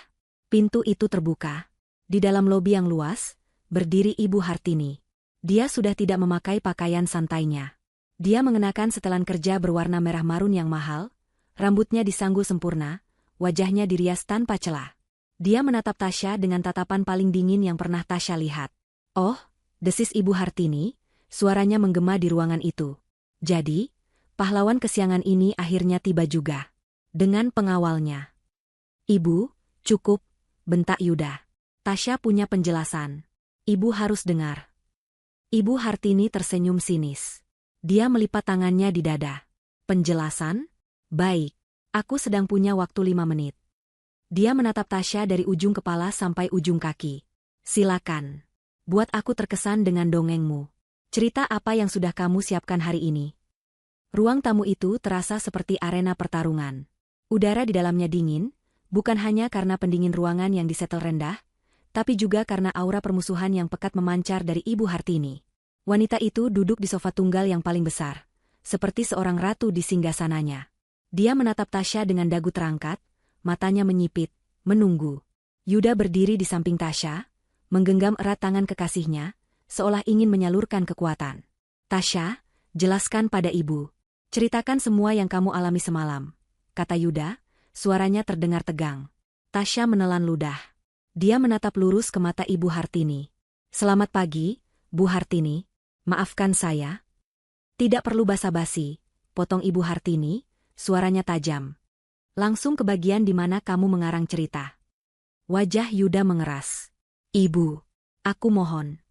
S1: Pintu itu terbuka. Di dalam lobi yang luas, berdiri Ibu Hartini. Dia sudah tidak memakai pakaian santainya. Dia mengenakan setelan kerja berwarna merah marun yang mahal, rambutnya disanggul sempurna, wajahnya dirias tanpa celah. Dia menatap Tasya dengan tatapan paling dingin yang pernah Tasya lihat. "Oh," desis Ibu Hartini, suaranya menggema di ruangan itu. "Jadi, pahlawan kesiangan ini akhirnya tiba juga. Dengan pengawalnya." "Ibu, cukup," bentak Yuda. "Tasya punya penjelasan. Ibu harus dengar." Ibu Hartini tersenyum sinis. Dia melipat tangannya di dada. "Penjelasan? Baik. Aku sedang punya waktu 5 menit." Dia menatap Tasya dari ujung kepala sampai ujung kaki. "Silakan. Buat aku terkesan dengan dongengmu. Cerita apa yang sudah kamu siapkan hari ini?" Ruang tamu itu terasa seperti arena pertarungan. Udara di dalamnya dingin, bukan hanya karena pendingin ruangan yang disetel rendah, tapi juga karena aura permusuhan yang pekat memancar dari Ibu Hartini. Wanita itu duduk di sofa tunggal yang paling besar, seperti seorang ratu di singgasananya. Dia menatap Tasya dengan dagu terangkat, matanya menyipit, menunggu. Yuda berdiri di samping Tasya, menggenggam erat tangan kekasihnya, seolah ingin menyalurkan kekuatan. "Tasya, jelaskan pada ibu. Ceritakan semua yang kamu alami semalam," kata Yuda, suaranya terdengar tegang. Tasya menelan ludah. Dia menatap lurus ke mata Ibu Hartini. "Selamat pagi, Bu Hartini. Maafkan saya." "Tidak perlu basa-basi," potong Ibu Hartini, suaranya tajam. "Langsung ke bagian di mana kamu mengarang cerita." Wajah Yuda mengeras. "Ibu, aku mohon."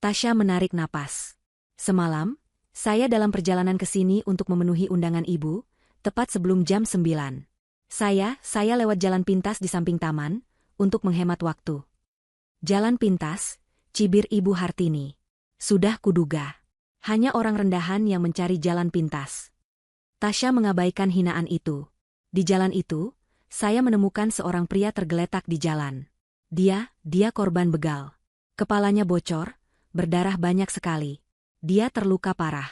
S1: Tasya menarik napas. "Semalam, saya dalam perjalanan ke sini untuk memenuhi undangan ibu, tepat sebelum jam 9. Saya lewat jalan pintas di samping taman, untuk menghemat waktu." "Jalan pintas," cibir Ibu Hartini. "Sudah kuduga. Hanya orang rendahan yang mencari jalan pintas." Tasya mengabaikan hinaan itu. "Di jalan itu, saya menemukan seorang pria tergeletak di jalan. Dia korban begal. Kepalanya bocor, berdarah banyak sekali. Dia terluka parah."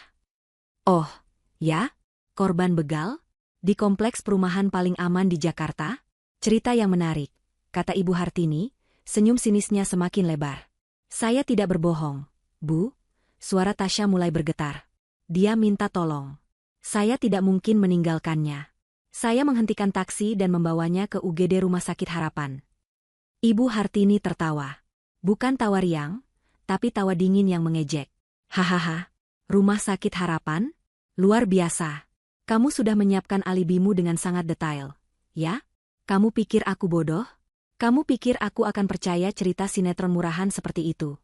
S1: "Oh, ya? Korban begal? Di kompleks perumahan paling aman di Jakarta? Cerita yang menarik," kata Ibu Hartini, senyum sinisnya semakin lebar. "Saya tidak berbohong, Bu." Suara Tasya mulai bergetar. "Dia minta tolong. Saya tidak mungkin meninggalkannya. Saya menghentikan taksi dan membawanya ke UGD Rumah Sakit Harapan." Ibu Hartini tertawa. Bukan tawa riang, tapi tawa dingin yang mengejek. "Hahaha, Rumah Sakit Harapan? Luar biasa. Kamu sudah menyiapkan alibimu dengan sangat detail, ya? Kamu pikir aku bodoh? Kamu pikir aku akan percaya cerita sinetron murahan seperti itu?"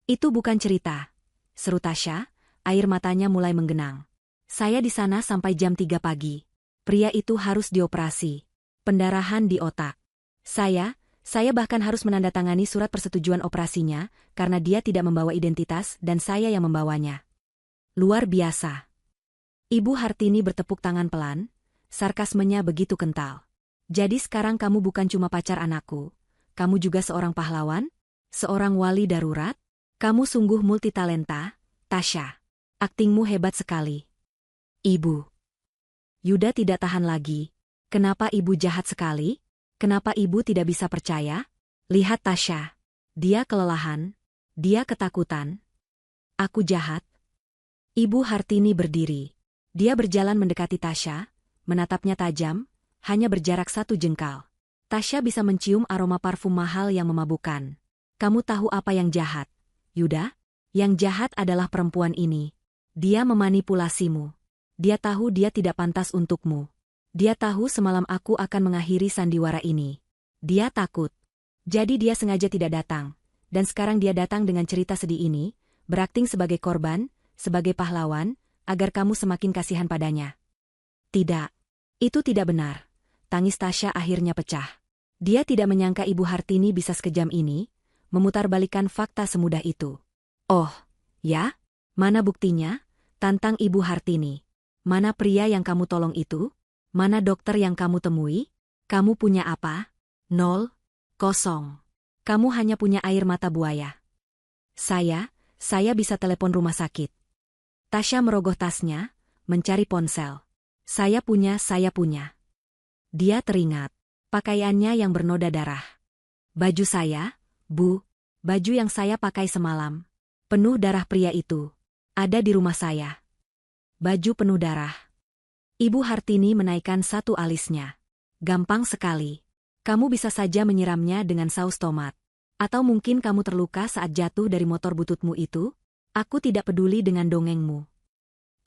S1: "Itu bukan cerita," seru Tasya, air matanya mulai menggenang. "Saya di sana sampai jam 3 pagi. Pria itu harus dioperasi. Pendarahan di otak. Saya bahkan harus menandatangani surat persetujuan operasinya, karena dia tidak membawa identitas dan saya yang membawanya." "Luar biasa." Ibu Hartini bertepuk tangan pelan, sarkasmenya begitu kental. "Jadi sekarang kamu bukan cuma pacar anakku, kamu juga seorang pahlawan? Seorang wali darurat? Kamu sungguh multitalenta, Tasya. Aktingmu hebat sekali." "Ibu." Yuda tidak tahan lagi. "Kenapa ibu jahat sekali? Kenapa ibu tidak bisa percaya? Lihat Tasya. Dia kelelahan. Dia ketakutan." "Aku jahat?" Ibu Hartini berdiri. Dia berjalan mendekati Tasya, menatapnya tajam, hanya berjarak 1 jengkal. Tasya bisa mencium aroma parfum mahal yang memabukkan. "Kamu tahu apa yang jahat, Yuda? Yang jahat adalah perempuan ini. Dia memanipulasimu. Dia tahu dia tidak pantas untukmu. Dia tahu semalam aku akan mengakhiri sandiwara ini. Dia takut. Jadi dia sengaja tidak datang. Dan sekarang dia datang dengan cerita sedih ini, berakting sebagai korban, sebagai pahlawan, agar kamu semakin kasihan padanya." "Tidak. Itu tidak benar." Tangis Tasya akhirnya pecah. Dia tidak menyangka Ibu Hartini bisa sekejam ini, memutarbalikkan fakta semudah itu. "Oh, ya? Mana buktinya?" tantang Ibu Hartini. "Mana pria yang kamu tolong itu? Mana dokter yang kamu temui? Kamu punya apa? 0, 0. Kamu hanya punya air mata buaya." Saya bisa telepon rumah sakit." Tasya merogoh tasnya, mencari ponsel. Saya punya." Dia teringat. Pakaiannya yang bernoda darah. "Baju saya, Bu. Baju yang saya pakai semalam. Penuh darah pria itu. Ada di rumah saya." "Baju penuh darah." Ibu Hartini menaikkan satu alisnya. "Gampang sekali. Kamu bisa saja menyiramnya dengan saus tomat. Atau mungkin kamu terluka saat jatuh dari motor bututmu itu? Aku tidak peduli dengan dongengmu.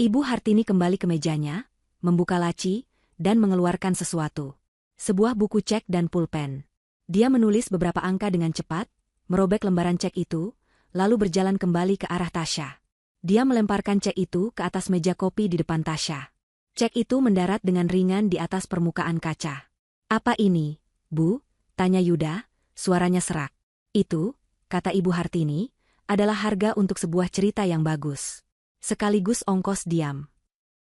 S1: Ibu Hartini kembali ke mejanya, membuka laci, dan mengeluarkan sesuatu. Sebuah buku cek dan pulpen. Dia menulis beberapa angka dengan cepat, merobek lembaran cek itu, lalu berjalan kembali ke arah Tasya. Dia melemparkan cek itu ke atas meja kopi di depan Tasya. Cek itu mendarat dengan ringan di atas permukaan kaca. Apa ini, Bu? Tanya Yuda, suaranya serak. Itu, kata Ibu Hartini, adalah harga untuk sebuah cerita yang bagus. Sekaligus ongkos diam.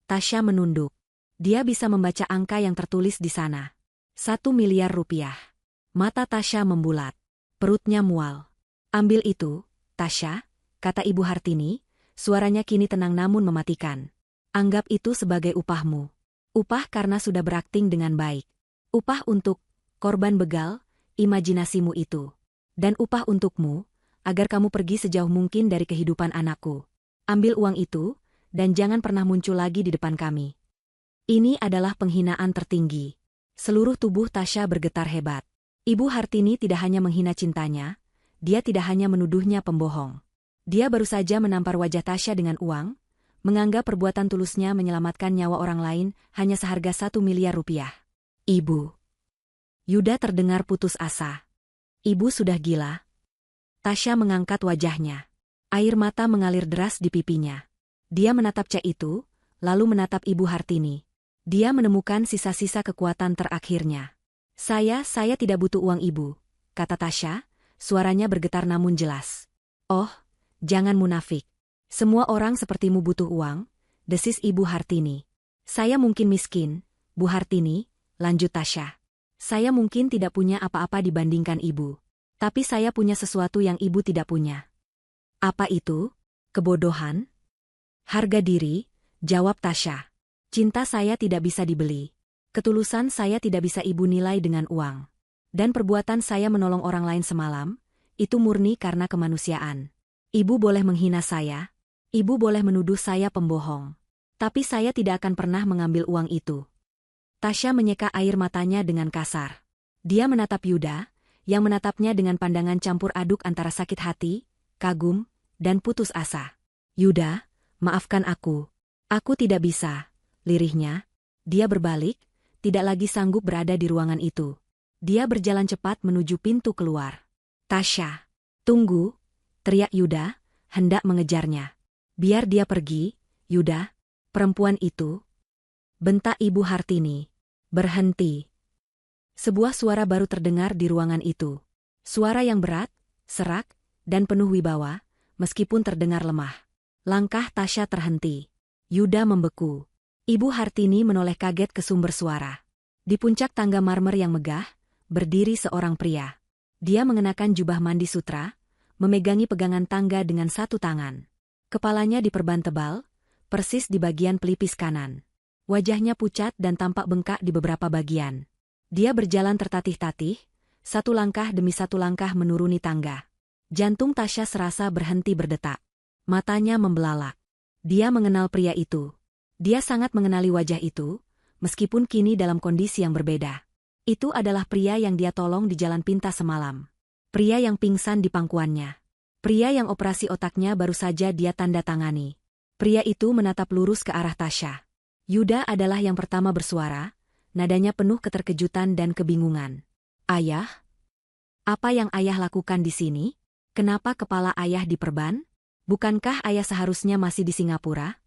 S1: Tasya menunduk. Dia bisa membaca angka yang tertulis di sana. 1 miliar rupiah. Mata Tasya membulat. Perutnya mual. Ambil itu, Tasya, kata Ibu Hartini, suaranya kini tenang namun mematikan. Anggap itu sebagai upahmu. Upah karena sudah berakting dengan baik. Upah untuk korban begal, imajinasimu itu. Dan upah untukmu, agar kamu pergi sejauh mungkin dari kehidupan anakku. Ambil uang itu, dan jangan pernah muncul lagi di depan kami. Ini adalah penghinaan tertinggi. Seluruh tubuh Tasya bergetar hebat. Ibu Hartini tidak hanya menghina cintanya, dia tidak hanya menuduhnya pembohong. Dia baru saja menampar wajah Tasya dengan uang, menganggap perbuatan tulusnya menyelamatkan nyawa orang lain hanya seharga 1 miliar rupiah. Ibu. Yuda terdengar putus asa. Ibu sudah gila. Tasya mengangkat wajahnya. Air mata mengalir deras di pipinya. Dia menatap cek itu, lalu menatap Ibu Hartini. Dia menemukan sisa-sisa kekuatan terakhirnya. Saya tidak butuh uang Ibu, kata Tasya, suaranya bergetar namun jelas. Oh, jangan munafik. Semua orang sepertimu butuh uang, desis Ibu Hartini. Saya mungkin miskin, Bu Hartini, lanjut Tasya. Saya mungkin tidak punya apa-apa dibandingkan Ibu. Tapi saya punya sesuatu yang Ibu tidak punya. Apa itu? Kebodohan? Harga diri, jawab Tasya. Cinta saya tidak bisa dibeli. Ketulusan saya tidak bisa Ibu nilai dengan uang. Dan perbuatan saya menolong orang lain semalam, itu murni karena kemanusiaan. Ibu boleh menghina saya. Ibu boleh menuduh saya pembohong. Tapi saya tidak akan pernah mengambil uang itu. Tasya menyeka air matanya dengan kasar. Dia menatap Yuda, yang menatapnya dengan pandangan campur aduk antara sakit hati, kagum, dan putus asa. Yuda, maafkan aku. Aku tidak bisa, lirihnya. Dia berbalik, tidak lagi sanggup berada di ruangan itu. Dia berjalan cepat menuju pintu keluar. Tasya, tunggu, teriak Yuda, hendak mengejarnya. Biar dia pergi, Yuda, perempuan itu. Bentak Ibu Hartini. Berhenti. Sebuah suara baru terdengar di ruangan itu. Suara yang berat, serak, dan penuh wibawa, meskipun terdengar lemah. Langkah Tasya terhenti. Yuda membeku. Ibu Hartini menoleh kaget ke sumber suara. Di puncak tangga marmer yang megah, berdiri seorang pria. Dia mengenakan jubah mandi sutra, memegangi pegangan tangga dengan satu tangan. Kepalanya diperban tebal, persis di bagian pelipis kanan. Wajahnya pucat dan tampak bengkak di beberapa bagian. Dia berjalan tertatih-tatih, satu langkah demi satu langkah menuruni tangga. Jantung Tasya serasa berhenti berdetak. Matanya membelalak. Dia mengenal pria itu. Dia sangat mengenali wajah itu, meskipun kini dalam kondisi yang berbeda. Itu adalah pria yang dia tolong di Jalan Pinta semalam. Pria yang pingsan di pangkuannya. Pria yang operasi otaknya baru saja dia tanda tangani. Pria itu menatap lurus ke arah Tasya. Yuda adalah yang pertama bersuara, nadanya penuh keterkejutan dan kebingungan. Ayah? Apa yang ayah lakukan di sini? Kenapa kepala ayah diperban? Bukankah ayah seharusnya masih di Singapura?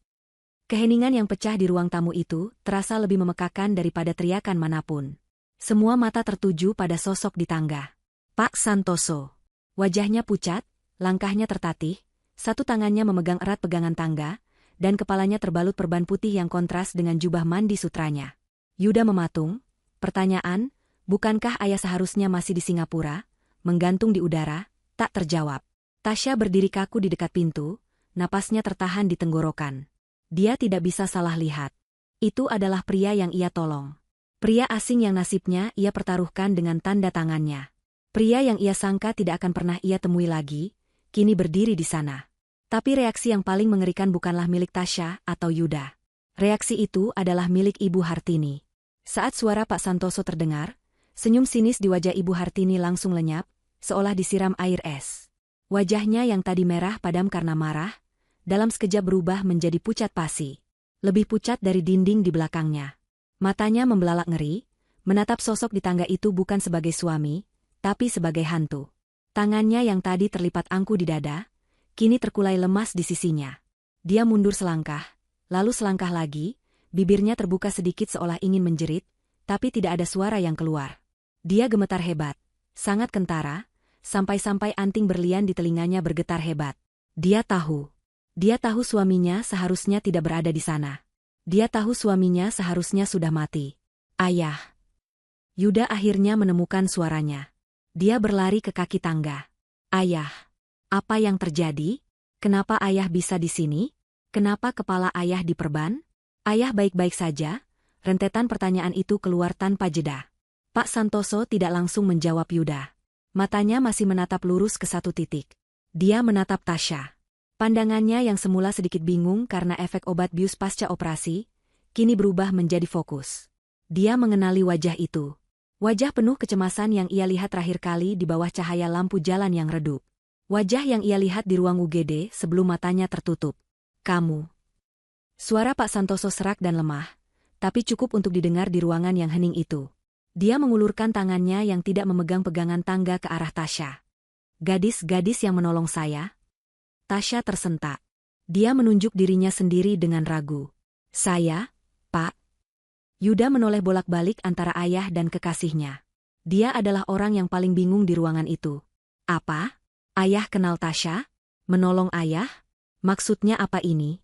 S1: Keheningan yang pecah di ruang tamu itu terasa lebih memekakan daripada teriakan manapun. Semua mata tertuju pada sosok di tangga. Pak Santoso. Wajahnya pucat, langkahnya tertatih, satu tangannya memegang erat pegangan tangga, dan kepalanya terbalut perban putih yang kontras dengan jubah mandi sutranya. Yuda mematung, pertanyaan, bukankah ayah seharusnya masih di Singapura, menggantung di udara, tak terjawab. Tasya berdiri kaku di dekat pintu, napasnya tertahan di tenggorokan. Dia tidak bisa salah lihat. Itu adalah pria yang ia tolong. Pria asing yang nasibnya ia pertaruhkan dengan tanda tangannya. Pria yang ia sangka tidak akan pernah ia temui lagi, kini berdiri di sana. Tapi reaksi yang paling mengerikan bukanlah milik Tasya atau Yuda. Reaksi itu adalah milik Ibu Hartini. Saat suara Pak Santoso terdengar, Senyum sinis di wajah Ibu Hartini langsung lenyap, seolah disiram air es. Wajahnya yang tadi merah padam karena marah, dalam sekejap berubah menjadi pucat pasi. Lebih pucat dari dinding di belakangnya. Matanya membelalak ngeri, menatap sosok di tangga itu bukan sebagai suami, tapi sebagai hantu. Tangannya yang tadi terlipat angku di dada, kini terkulai lemas di sisinya. Dia mundur selangkah, lalu selangkah lagi, bibirnya terbuka sedikit seolah ingin menjerit, tapi tidak ada suara yang keluar. Dia gemetar hebat, sangat kentara, sampai-sampai anting berlian di telinganya bergetar hebat. Dia tahu suaminya seharusnya tidak berada di sana. Dia tahu suaminya seharusnya sudah mati. Ayah. Yuda akhirnya menemukan suaranya. Dia berlari ke kaki tangga. Ayah. Apa yang terjadi? Kenapa ayah bisa di sini? Kenapa kepala ayah diperban? Ayah baik-baik saja? Rentetan pertanyaan itu keluar tanpa jeda. Pak Santoso tidak langsung menjawab Yuda. Matanya masih menatap lurus ke satu titik. Dia menatap Tasya. Pandangannya yang semula sedikit bingung karena efek obat bius pasca operasi, kini berubah menjadi fokus. Dia mengenali wajah itu. Wajah penuh kecemasan yang ia lihat terakhir kali di bawah cahaya lampu jalan yang redup. Wajah yang ia lihat di ruang UGD sebelum matanya tertutup. Kamu. Suara Pak Santoso serak dan lemah, tapi cukup untuk didengar di ruangan yang hening itu. Dia mengulurkan tangannya yang tidak memegang pegangan tangga ke arah Tasya. Gadis-gadis yang menolong saya. Tasya tersentak. Dia menunjuk dirinya sendiri dengan ragu. Saya, Pak. Yuda menoleh bolak-balik antara ayah dan kekasihnya. Dia adalah orang yang paling bingung di ruangan itu. Apa? Ayah kenal Tasya? Menolong ayah? Maksudnya apa ini?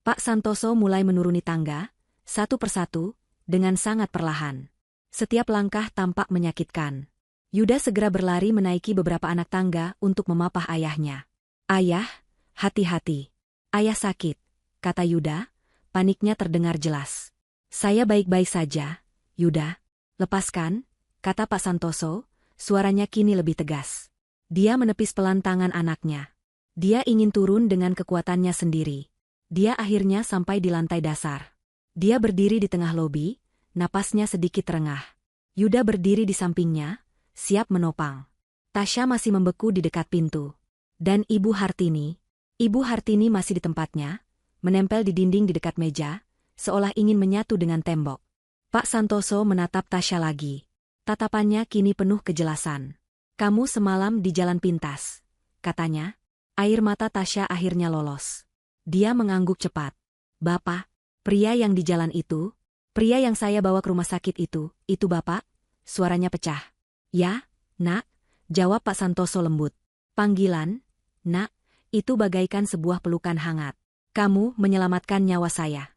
S1: Pak Santoso mulai menuruni tangga, satu persatu, dengan sangat perlahan. Setiap langkah tampak menyakitkan. Yuda segera berlari menaiki beberapa anak tangga untuk memapah ayahnya. Ayah, hati-hati. Ayah sakit, kata Yuda, paniknya terdengar jelas. Saya baik-baik saja, Yuda. Lepaskan, kata Pak Santoso, suaranya kini lebih tegas. Dia menepis pelan tangan anaknya. Dia ingin turun dengan kekuatannya sendiri. Dia akhirnya sampai di lantai dasar. Dia berdiri di tengah lobi, napasnya sedikit terengah. Yuda berdiri di sampingnya, siap menopang. Tasya masih membeku di dekat pintu. Dan Ibu Hartini masih di tempatnya, menempel di dinding di dekat meja, seolah ingin menyatu dengan tembok. Pak Santoso menatap Tasya lagi. Tatapannya kini penuh kejelasan. Kamu semalam di jalan pintas, katanya. Air mata Tasya akhirnya lolos. Dia mengangguk cepat. Bapak, pria yang di jalan itu, pria yang saya bawa ke rumah sakit itu Bapak? Suaranya pecah. Ya, Nak, jawab Pak Santoso lembut. Panggilan, Nak, itu bagaikan sebuah pelukan hangat. Kamu menyelamatkan nyawa saya.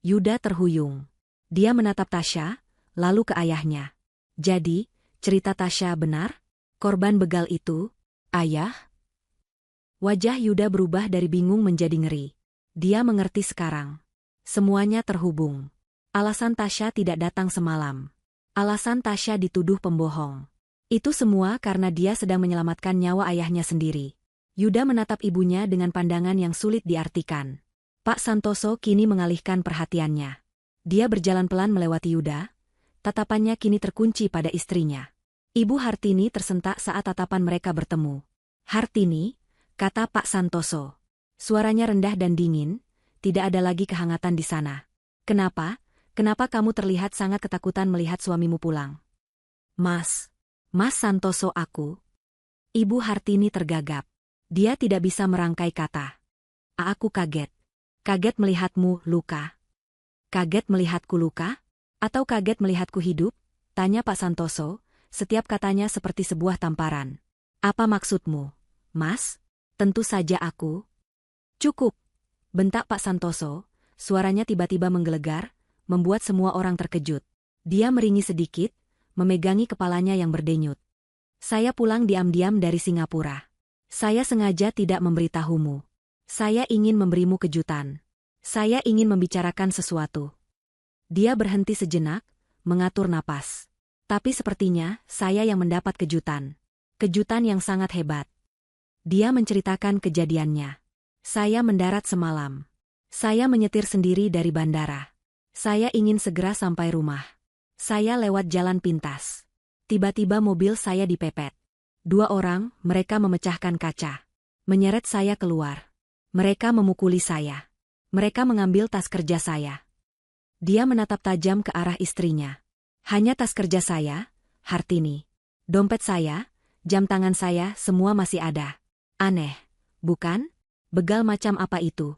S1: Yuda terhuyung. Dia menatap Tasya, lalu ke ayahnya. Jadi, cerita Tasya benar? Korban begal itu, ayah? Wajah Yuda berubah dari bingung menjadi ngeri. Dia mengerti sekarang. Semuanya terhubung. Alasan Tasya tidak datang semalam. Alasan Tasya dituduh pembohong. Itu semua karena dia sedang menyelamatkan nyawa ayahnya sendiri. Yuda menatap ibunya dengan pandangan yang sulit diartikan. Pak Santoso kini mengalihkan perhatiannya. Dia berjalan pelan melewati Yuda. Tatapannya kini terkunci pada istrinya. Ibu Hartini tersentak saat tatapan mereka bertemu. Hartini, kata Pak Santoso. Suaranya rendah dan dingin, tidak ada lagi kehangatan di sana. Kenapa? Kenapa kamu terlihat sangat ketakutan melihat suamimu pulang? Mas Santoso aku. Ibu Hartini tergagap. Dia tidak bisa merangkai kata. Aku kaget. Kaget melihatmu luka. Kaget melihatku luka? Atau kaget melihatku hidup? Tanya Pak Santoso, setiap katanya seperti sebuah tamparan. Apa maksudmu, Mas? Tentu saja aku. Cukup, bentak Pak Santoso, suaranya tiba-tiba menggelegar, membuat semua orang terkejut. Dia meringis sedikit, memegangi kepalanya yang berdenyut. Saya pulang diam-diam dari Singapura. Saya sengaja tidak memberitahumu. Saya ingin memberimu kejutan. Saya ingin membicarakan sesuatu. Dia berhenti sejenak, mengatur napas. Tapi sepertinya saya yang mendapat kejutan. Kejutan yang sangat hebat. Dia menceritakan kejadiannya. Saya mendarat semalam. Saya menyetir sendiri dari bandara. Saya ingin segera sampai rumah. Saya lewat jalan pintas. Tiba-tiba mobil saya dipepet. 2 orang, mereka memecahkan kaca. Menyeret saya keluar. Mereka memukuli saya. Mereka mengambil tas kerja saya. Dia menatap tajam ke arah istrinya. Hanya tas kerja saya, Hartini. Dompet saya, jam tangan saya, semua masih ada. Aneh, bukan? Begal macam apa itu?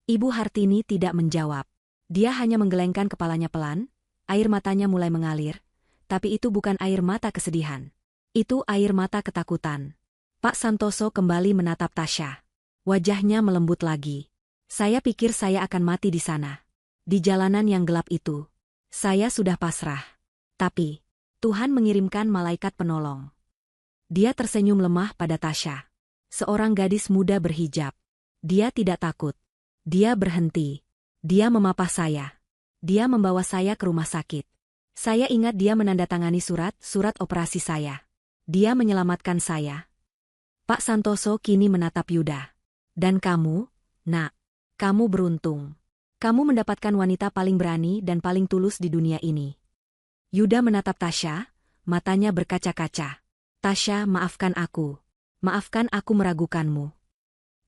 S1: Ibu Hartini tidak menjawab. Dia hanya menggelengkan kepalanya pelan, air matanya mulai mengalir, tapi itu bukan air mata kesedihan. Itu air mata ketakutan. Pak Santoso kembali menatap Tasya. Wajahnya melembut lagi. Saya pikir saya akan mati di sana. Di jalanan yang gelap itu. Saya sudah pasrah. Tapi, Tuhan mengirimkan malaikat penolong. Dia tersenyum lemah pada Tasya. Seorang gadis muda berhijab. Dia tidak takut. Dia berhenti. Dia memapah saya. Dia membawa saya ke rumah sakit. Saya ingat dia menandatangani surat operasi saya. Dia menyelamatkan saya. Pak Santoso kini menatap Yuda. Dan kamu, nak, kamu beruntung. Kamu mendapatkan wanita paling berani dan paling tulus di dunia ini. Yuda menatap Tasya, matanya berkaca-kaca. Tasya, maafkan aku. Maafkan aku meragukanmu.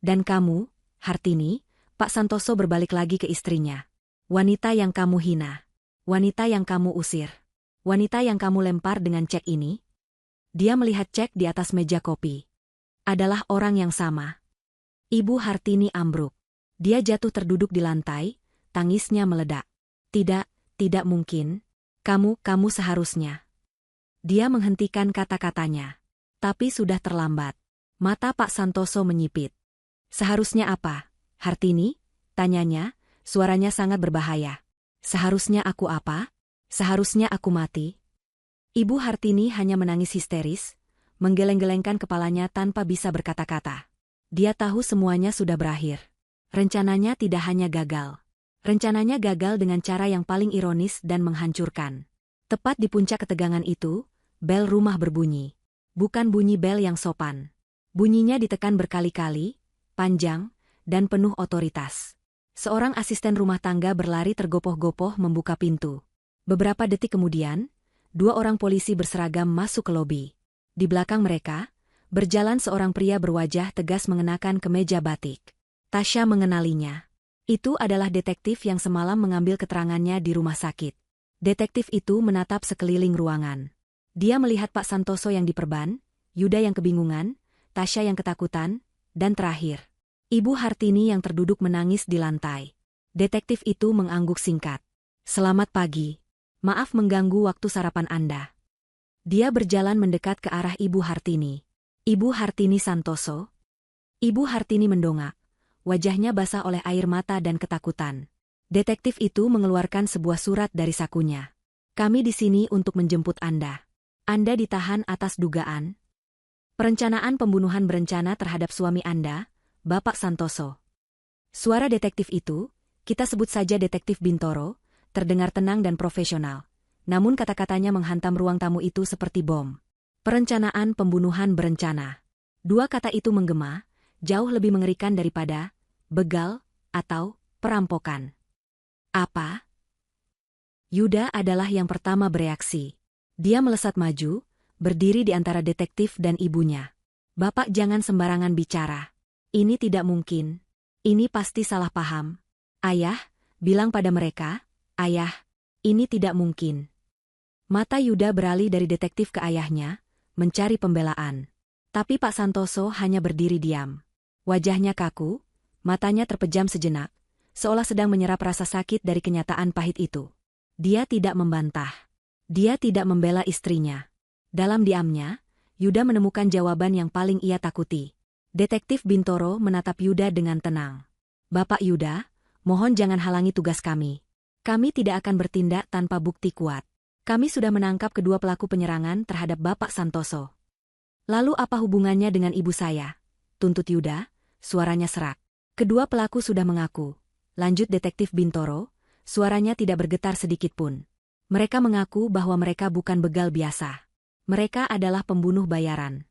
S1: Dan kamu, Hartini, Pak Santoso berbalik lagi ke istrinya. Wanita yang kamu hina. Wanita yang kamu usir. Wanita yang kamu lempar dengan cek ini. Dia melihat cek di atas meja kopi. Adalah orang yang sama. Ibu Hartini ambruk. Dia jatuh terduduk di lantai, tangisnya meledak. Tidak, tidak mungkin. Kamu seharusnya. Dia menghentikan kata-katanya. Tapi sudah terlambat. Mata Pak Santoso menyipit. Seharusnya apa, Hartini? Tanyanya, suaranya sangat berbahaya. Seharusnya aku apa? Seharusnya aku mati? Ibu Hartini hanya menangis histeris, menggeleng-gelengkan kepalanya tanpa bisa berkata-kata. Dia tahu semuanya sudah berakhir. Rencananya tidak hanya gagal. Rencananya gagal dengan cara yang paling ironis dan menghancurkan. Tepat di puncak ketegangan itu, bel rumah berbunyi. Bukan bunyi bel yang sopan. Bunyinya ditekan berkali-kali, panjang, dan penuh otoritas. Seorang asisten rumah tangga berlari tergopoh-gopoh membuka pintu. Beberapa detik kemudian, 2 orang polisi berseragam masuk ke lobi. Di belakang mereka, berjalan seorang pria berwajah tegas mengenakan kemeja batik. Tasya mengenalinya. Itu adalah detektif yang semalam mengambil keterangannya di rumah sakit. Detektif itu menatap sekeliling ruangan. Dia melihat Pak Santoso yang diperban, Yuda yang kebingungan, Tasya yang ketakutan, dan terakhir, Ibu Hartini yang terduduk menangis di lantai. Detektif itu mengangguk singkat. Selamat pagi. Maaf mengganggu waktu sarapan Anda. Dia berjalan mendekat ke arah Ibu Hartini. Ibu Hartini Santoso. Ibu Hartini mendongak. Wajahnya basah oleh air mata dan ketakutan. Detektif itu mengeluarkan sebuah surat dari sakunya. Kami di sini untuk menjemput Anda. Anda ditahan atas dugaan perencanaan pembunuhan berencana terhadap suami Anda, Bapak Santoso. Suara detektif itu, kita sebut saja Detektif Bintoro, terdengar tenang dan profesional. Namun kata-katanya menghantam ruang tamu itu seperti bom. Perencanaan pembunuhan berencana. 2 kata itu menggema, jauh lebih mengerikan daripada begal atau perampokan. Apa? Yuda adalah yang pertama bereaksi. Dia melesat maju, berdiri di antara detektif dan ibunya. Bapak jangan sembarangan bicara. Ini tidak mungkin. Ini pasti salah paham. Ayah, bilang pada mereka, Ayah, ini tidak mungkin. Mata Yuda beralih dari detektif ke ayahnya, mencari pembelaan. Tapi Pak Santoso hanya berdiri diam. Wajahnya kaku, matanya terpejam sejenak, seolah sedang menyerap rasa sakit dari kenyataan pahit itu. Dia tidak membantah. Dia tidak membela istrinya. Dalam diamnya, Yuda menemukan jawaban yang paling ia takuti. Detektif Bintoro menatap Yuda dengan tenang. Bapak Yuda, mohon jangan halangi tugas kami. Kami tidak akan bertindak tanpa bukti kuat. Kami sudah menangkap kedua pelaku penyerangan terhadap Bapak Santoso. Lalu apa hubungannya dengan ibu saya? Tuntut Yuda, suaranya serak. Kedua pelaku sudah mengaku. Lanjut Detektif Bintoro, suaranya tidak bergetar sedikitpun. Mereka mengaku bahwa mereka bukan begal biasa. Mereka adalah pembunuh bayaran.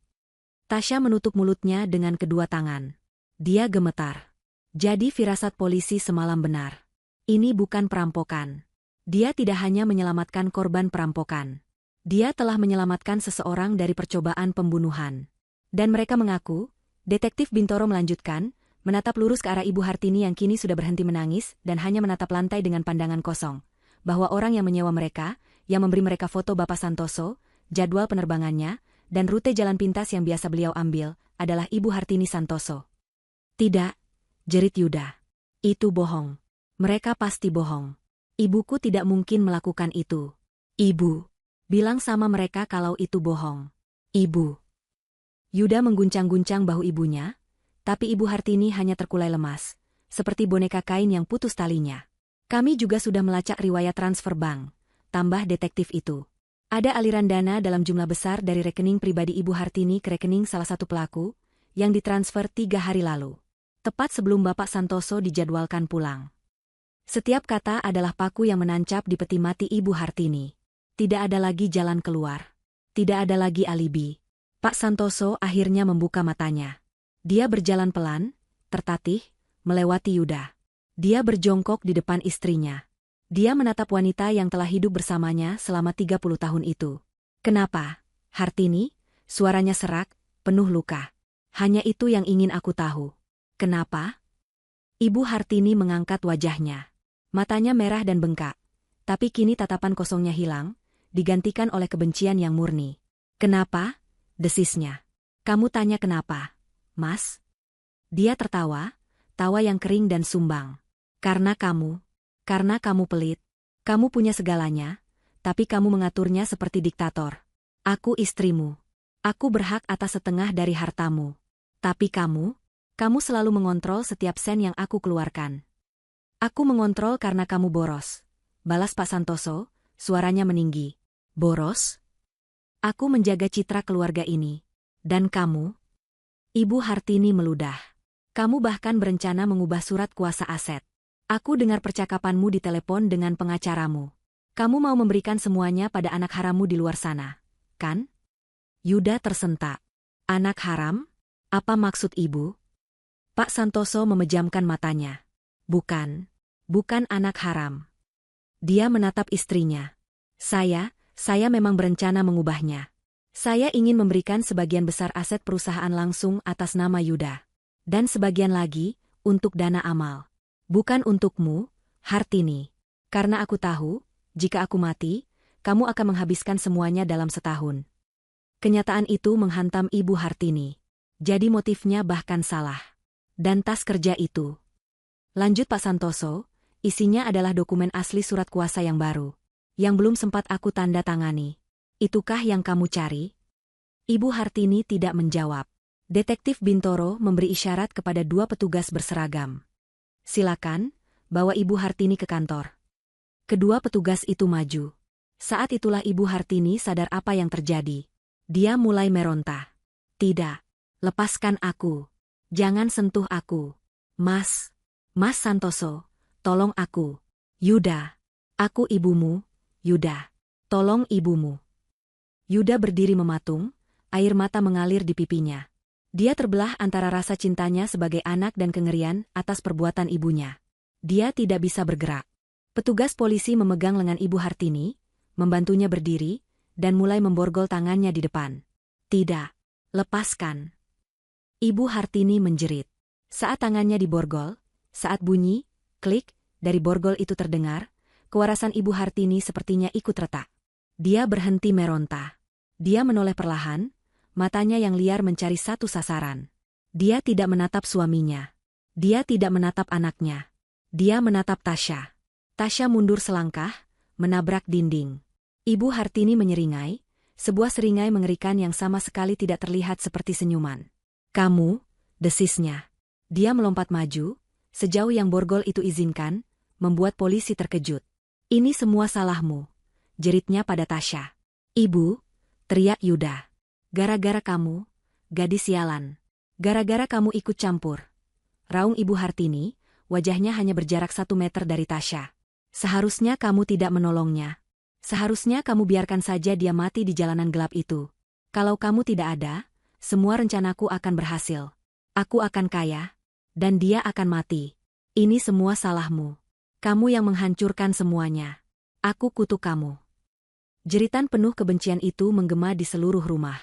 S1: Tasya menutup mulutnya dengan kedua tangan. Dia gemetar. Jadi firasat polisi semalam benar. Ini bukan perampokan. Dia tidak hanya menyelamatkan korban perampokan. Dia telah menyelamatkan seseorang dari percobaan pembunuhan. Dan mereka mengaku, Detektif Bintoro melanjutkan, menatap lurus ke arah Ibu Hartini yang kini sudah berhenti menangis dan hanya menatap lantai dengan pandangan kosong, bahwa orang yang menyewa mereka, yang memberi mereka foto Bapak Santoso, jadwal penerbangannya, dan rute jalan pintas yang biasa beliau ambil, adalah Ibu Hartini Santoso. Tidak, jerit Yuda. Itu bohong. Mereka pasti bohong. Ibuku tidak mungkin melakukan itu. Ibu. Bilang sama mereka kalau itu bohong. Ibu. Yuda mengguncang-guncang bahu ibunya, tapi Ibu Hartini hanya terkulai lemas, seperti boneka kain yang putus talinya. Kami juga sudah melacak riwayat transfer bank, tambah detektif itu. Ada aliran dana dalam jumlah besar dari rekening pribadi Ibu Hartini ke rekening salah satu pelaku, yang ditransfer 3 hari lalu. Tepat sebelum Bapak Santoso dijadwalkan pulang. Setiap kata adalah paku yang menancap di peti mati Ibu Hartini. Tidak ada lagi jalan keluar. Tidak ada lagi alibi. Pak Santoso akhirnya membuka matanya. Dia berjalan pelan, tertatih, melewati Yuda. Dia berjongkok di depan istrinya. Dia menatap wanita yang telah hidup bersamanya selama 30 tahun itu. Kenapa, Hartini? Suaranya serak, penuh luka. Hanya itu yang ingin aku tahu. Kenapa? Ibu Hartini mengangkat wajahnya. Matanya merah dan bengkak. Tapi kini tatapan kosongnya hilang, digantikan oleh kebencian yang murni. Kenapa? Desisnya. Kamu tanya kenapa, Mas? Dia tertawa, tawa yang kering dan sumbang. Karena kamu pelit. Kamu punya segalanya, tapi kamu mengaturnya seperti diktator. Aku istrimu. Aku berhak atas setengah dari hartamu. Tapi kamu selalu mengontrol setiap sen yang aku keluarkan. Aku mengontrol karena kamu boros. Balas Pak Santoso, suaranya meninggi. Boros? Aku menjaga citra keluarga ini. Dan kamu? Ibu Hartini meludah. Kamu bahkan berencana mengubah surat kuasa aset. Aku dengar percakapanmu di telepon dengan pengacaramu. Kamu mau memberikan semuanya pada anak harammu di luar sana, kan? Yuda tersentak. Anak haram? Apa maksud ibu? Pak Santoso memejamkan matanya. Bukan anak haram. Dia menatap istrinya. Saya memang berencana mengubahnya. Saya ingin memberikan sebagian besar aset perusahaan langsung atas nama Yuda. Dan sebagian lagi, untuk dana amal. Bukan untukmu, Hartini. Karena aku tahu, jika aku mati, kamu akan menghabiskan semuanya dalam setahun. Kenyataan itu menghantam Ibu Hartini. Jadi motifnya bahkan salah. Dan tas kerja itu. Lanjut Pak Santoso, isinya adalah dokumen asli surat kuasa yang baru. Yang belum sempat aku tanda tangani. Itukah yang kamu cari? Ibu Hartini tidak menjawab. Detektif Bintoro memberi isyarat kepada 2 petugas berseragam. Silakan, bawa Ibu Hartini ke kantor. Kedua petugas itu maju. Saat itulah Ibu Hartini sadar apa yang terjadi. Dia mulai meronta. Tidak. Lepaskan aku. Jangan sentuh aku. Mas Santoso, tolong aku. Yuda. Aku ibumu, Yuda. Tolong ibumu. Yuda berdiri mematung, air mata mengalir di pipinya. Dia terbelah antara rasa cintanya sebagai anak dan kengerian atas perbuatan ibunya. Dia tidak bisa bergerak. Petugas polisi memegang lengan Ibu Hartini, membantunya berdiri, dan mulai memborgol tangannya di depan. Tidak. Lepaskan. Ibu Hartini menjerit. Saat tangannya diborgol, saat bunyi, klik, dari borgol itu terdengar, kewarasan Ibu Hartini sepertinya ikut retak. Dia berhenti meronta. Dia menoleh perlahan, matanya yang liar mencari satu sasaran. Dia tidak menatap suaminya. Dia tidak menatap anaknya. Dia menatap Tasya. Tasya mundur selangkah, menabrak dinding. Ibu Hartini menyeringai, sebuah seringai mengerikan yang sama sekali tidak terlihat seperti senyuman. Kamu, desisnya. Dia melompat maju, sejauh yang borgol itu izinkan, membuat polisi terkejut. Ini semua salahmu, jeritnya pada Tasya. Ibu, teriak Yuda. Gara-gara kamu, gadis sialan. Gara-gara kamu ikut campur. Raung Ibu Hartini, wajahnya hanya berjarak 1 meter dari Tasya. Seharusnya kamu tidak menolongnya. Seharusnya kamu biarkan saja dia mati di jalanan gelap itu. Kalau kamu tidak ada, semua rencanaku akan berhasil. Aku akan kaya, dan dia akan mati. Ini semua salahmu. Kamu yang menghancurkan semuanya. Aku kutuk kamu. Jeritan penuh kebencian itu menggema di seluruh rumah.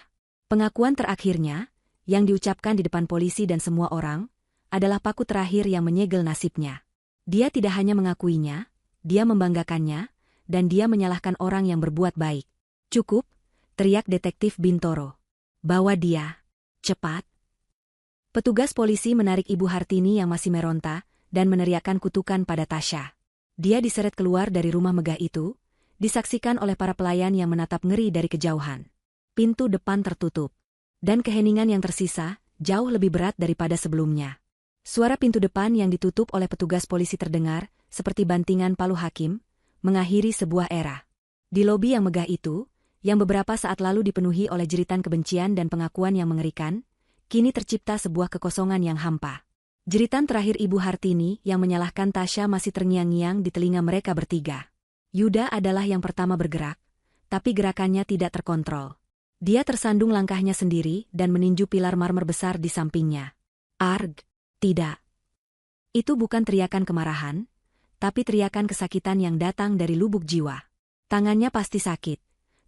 S1: Pengakuan terakhirnya, yang diucapkan di depan polisi dan semua orang, adalah paku terakhir yang menyegel nasibnya. Dia tidak hanya mengakuinya, dia membanggakannya, dan dia menyalahkan orang yang berbuat baik. "Cukup," teriak detektif Bintoro. "Bawa dia. Cepat." Petugas polisi menarik Ibu Hartini yang masih meronta, dan meneriakkan kutukan pada Tasya. Dia diseret keluar dari rumah megah itu, disaksikan oleh para pelayan yang menatap ngeri dari kejauhan. Pintu depan tertutup. Dan keheningan yang tersisa, jauh lebih berat daripada sebelumnya. Suara pintu depan yang ditutup oleh petugas polisi terdengar, seperti bantingan palu hakim, mengakhiri sebuah era. Di lobi yang megah itu, yang beberapa saat lalu dipenuhi oleh jeritan kebencian dan pengakuan yang mengerikan, kini tercipta sebuah kekosongan yang hampa. Jeritan terakhir Ibu Hartini yang menyalahkan Tasya masih terngiang-ngiang di telinga mereka bertiga. Yuda adalah yang pertama bergerak, tapi gerakannya tidak terkontrol. Dia tersandung langkahnya sendiri dan meninju pilar marmer besar di sampingnya. "Arg, tidak." Itu bukan teriakan kemarahan, tapi teriakan kesakitan yang datang dari lubuk jiwa. Tangannya pasti sakit,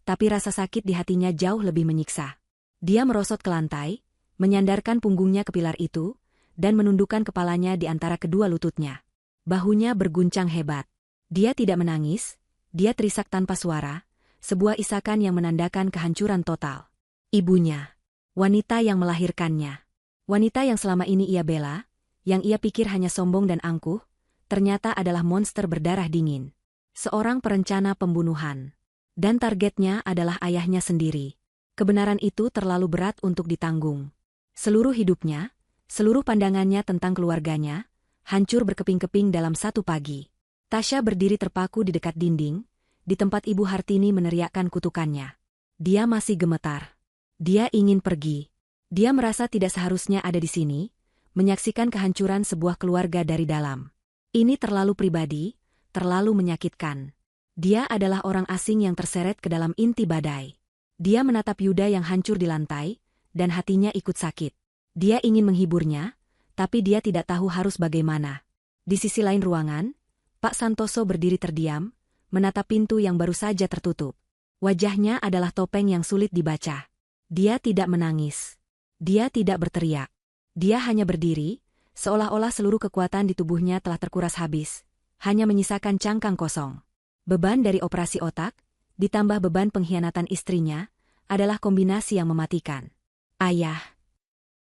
S1: tapi rasa sakit di hatinya jauh lebih menyiksa. Dia merosot ke lantai, menyandarkan punggungnya ke pilar itu, dan menundukkan kepalanya di antara kedua lututnya. Bahunya berguncang hebat. Dia tidak menangis, dia terisak tanpa suara, sebuah isakan yang menandakan kehancuran total. Ibunya. Wanita yang melahirkannya. Wanita yang selama ini ia bela, yang ia pikir hanya sombong dan angkuh, ternyata adalah monster berdarah dingin. Seorang perencana pembunuhan. Dan targetnya adalah ayahnya sendiri. Kebenaran itu terlalu berat untuk ditanggung. Seluruh hidupnya, seluruh pandangannya tentang keluarganya, hancur berkeping-keping dalam satu pagi. Tasya berdiri terpaku di dekat dinding, di tempat Ibu Hartini meneriakkan kutukannya. Dia masih gemetar. Dia ingin pergi. Dia merasa tidak seharusnya ada di sini, menyaksikan kehancuran sebuah keluarga dari dalam. Ini terlalu pribadi, terlalu menyakitkan. Dia adalah orang asing yang terseret ke dalam inti badai. Dia menatap Yuda yang hancur di lantai, dan hatinya ikut sakit. Dia ingin menghiburnya, tapi dia tidak tahu harus bagaimana. Di sisi lain ruangan, Pak Santoso berdiri terdiam, menatap pintu yang baru saja tertutup. Wajahnya adalah topeng yang sulit dibaca. Dia tidak menangis. Dia tidak berteriak. Dia hanya berdiri, seolah-olah seluruh kekuatan di tubuhnya telah terkuras habis, hanya menyisakan cangkang kosong. Beban dari operasi otak, ditambah beban pengkhianatan istrinya, adalah kombinasi yang mematikan. "Ayah."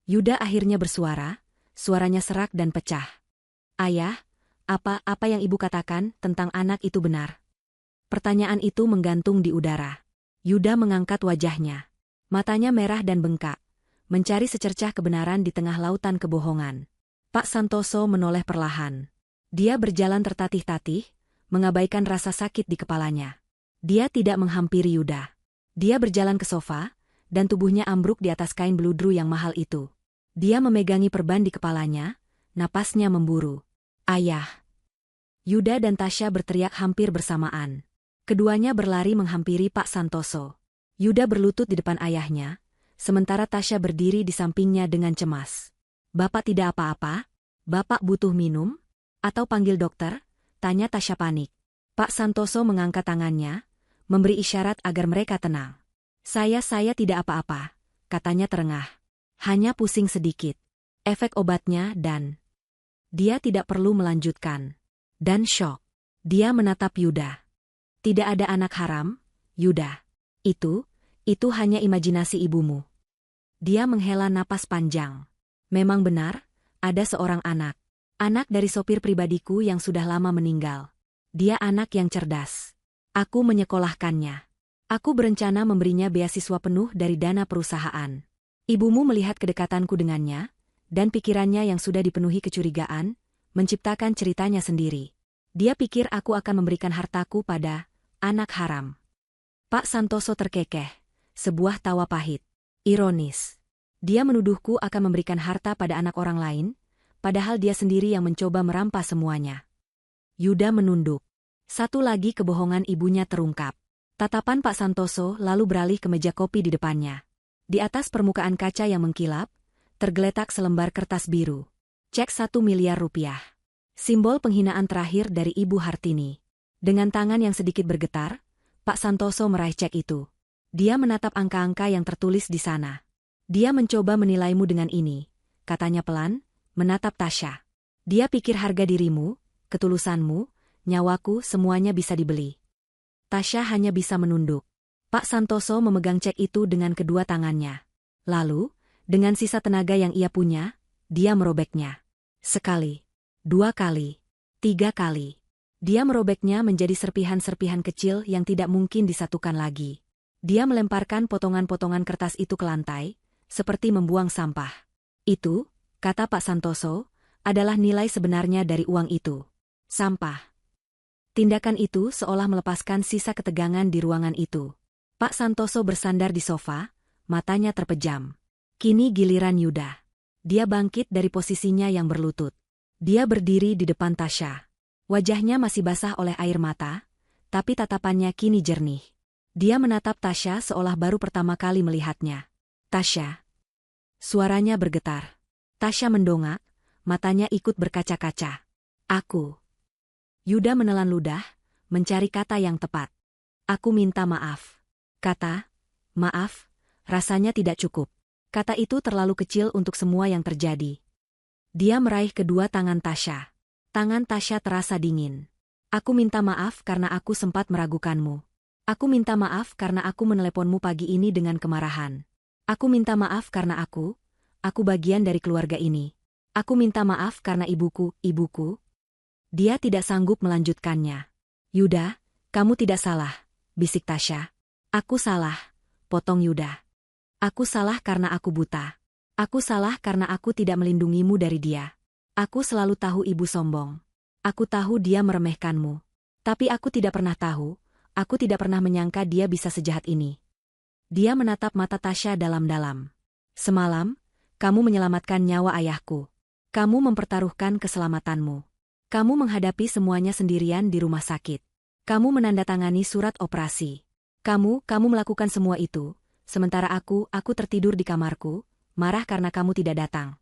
S1: Yuda akhirnya bersuara, suaranya serak dan pecah. "Ayah, apa yang ibu katakan tentang anak itu benar?" Pertanyaan itu menggantung di udara. Yuda mengangkat wajahnya. Matanya merah dan bengkak, mencari secercah kebenaran di tengah lautan kebohongan. Pak Santoso menoleh perlahan. Dia berjalan tertatih-tatih, mengabaikan rasa sakit di kepalanya. Dia tidak menghampiri Yuda. Dia berjalan ke sofa, dan tubuhnya ambruk di atas kain beludru yang mahal itu. Dia memegangi perban di kepalanya, napasnya memburu. "Ayah." Yuda dan Tasya berteriak hampir bersamaan. Keduanya berlari menghampiri Pak Santoso. Yuda berlutut di depan ayahnya, sementara Tasya berdiri di sampingnya dengan cemas. "Bapak tidak apa-apa? Bapak butuh minum? Atau panggil dokter?" tanya Tasya panik. Pak Santoso mengangkat tangannya, memberi isyarat agar mereka tenang. Saya tidak apa-apa," katanya terengah. "Hanya pusing sedikit. Efek obatnya dan..." Dia tidak perlu melanjutkan. Dan syok. Dia menatap Yuda. "Tidak ada anak haram, Yuda. Itu hanya imajinasi ibumu." Dia menghela napas panjang. "Memang benar, ada seorang anak. Anak dari sopir pribadiku yang sudah lama meninggal. Dia anak yang cerdas. Aku menyekolahkannya. Aku berencana memberinya beasiswa penuh dari dana perusahaan. Ibumu melihat kedekatanku dengannya, dan pikirannya yang sudah dipenuhi kecurigaan, menciptakan ceritanya sendiri. Dia pikir aku akan memberikan hartaku pada anak haram." Pak Santoso terkekeh, sebuah tawa pahit. Ironis. Dia menuduhku akan memberikan harta pada anak orang lain, padahal dia sendiri yang mencoba merampas semuanya. Yuda menunduk. Satu lagi kebohongan ibunya terungkap. Tatapan Pak Santoso lalu beralih ke meja kopi di depannya. Di atas permukaan kaca yang mengkilap, tergeletak selembar kertas biru. Cek 1 miliar rupiah. Simbol penghinaan terakhir dari Ibu Hartini. Dengan tangan yang sedikit bergetar, Pak Santoso meraih cek itu. Dia menatap angka-angka yang tertulis di sana. Dia mencoba menilaimu dengan ini, katanya pelan, menatap Tasya. Dia pikir harga dirimu, ketulusanmu, nyawaku semuanya bisa dibeli. Tasya hanya bisa menunduk. Pak Santoso memegang cek itu dengan kedua tangannya. Lalu, dengan sisa tenaga yang ia punya, dia merobeknya. Sekali, 2 kali, 3 kali. Dia merobeknya menjadi serpihan-serpihan kecil yang tidak mungkin disatukan lagi. Dia melemparkan potongan-potongan kertas itu ke lantai, seperti membuang sampah. Itu, kata Pak Santoso, adalah nilai sebenarnya dari uang itu. Sampah. Tindakan itu seolah melepaskan sisa ketegangan di ruangan itu. Pak Santoso bersandar di sofa, matanya terpejam. Kini giliran Yuda. Dia bangkit dari posisinya yang berlutut. Dia berdiri di depan Tasya. Wajahnya masih basah oleh air mata, tapi tatapannya kini jernih. Dia menatap Tasya seolah baru pertama kali melihatnya. Tasya. Suaranya bergetar. Tasya mendongak, matanya ikut berkaca-kaca. Aku. Yuda menelan ludah, mencari kata yang tepat. Aku minta maaf. Kata, maaf, rasanya tidak cukup. Kata itu terlalu kecil untuk semua yang terjadi. Dia meraih kedua tangan Tasya. Tangan Tasya terasa dingin. Aku minta maaf karena aku sempat meragukanmu. Aku minta maaf karena aku meneleponmu pagi ini dengan kemarahan. Aku minta maaf karena aku bagian dari keluarga ini. Aku minta maaf karena ibuku. Dia tidak sanggup melanjutkannya. Yuda, kamu tidak salah, bisik Tasya. Aku salah, potong Yuda. Aku salah karena aku buta. Aku salah karena aku tidak melindungimu dari dia. Aku selalu tahu ibu sombong. Aku tahu dia meremehkanmu. Tapi aku tidak pernah tahu, aku tidak pernah menyangka dia bisa sejahat ini. Dia menatap mata Tasya dalam-dalam. Semalam, kamu menyelamatkan nyawa ayahku. Kamu mempertaruhkan keselamatanmu. Kamu menghadapi semuanya sendirian di rumah sakit. Kamu menandatangani surat operasi. Kamu melakukan semua itu, sementara aku tertidur di kamarku, marah karena kamu tidak datang.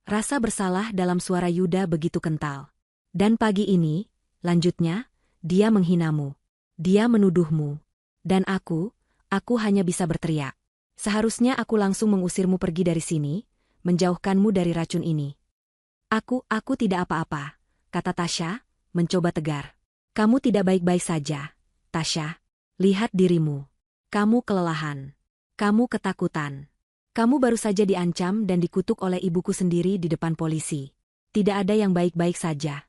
S1: Rasa bersalah dalam suara Yuda begitu kental. Dan pagi ini, lanjutnya, dia menghinamu. Dia menuduhmu. Dan aku hanya bisa berteriak. Seharusnya aku langsung mengusirmu pergi dari sini, menjauhkanmu dari racun ini. Aku tidak apa-apa, kata Tasya, mencoba tegar. Kamu tidak baik-baik saja, Tasya. Lihat dirimu. Kamu kelelahan. Kamu ketakutan. Kamu baru saja diancam dan dikutuk oleh ibuku sendiri di depan polisi. Tidak ada yang baik-baik saja.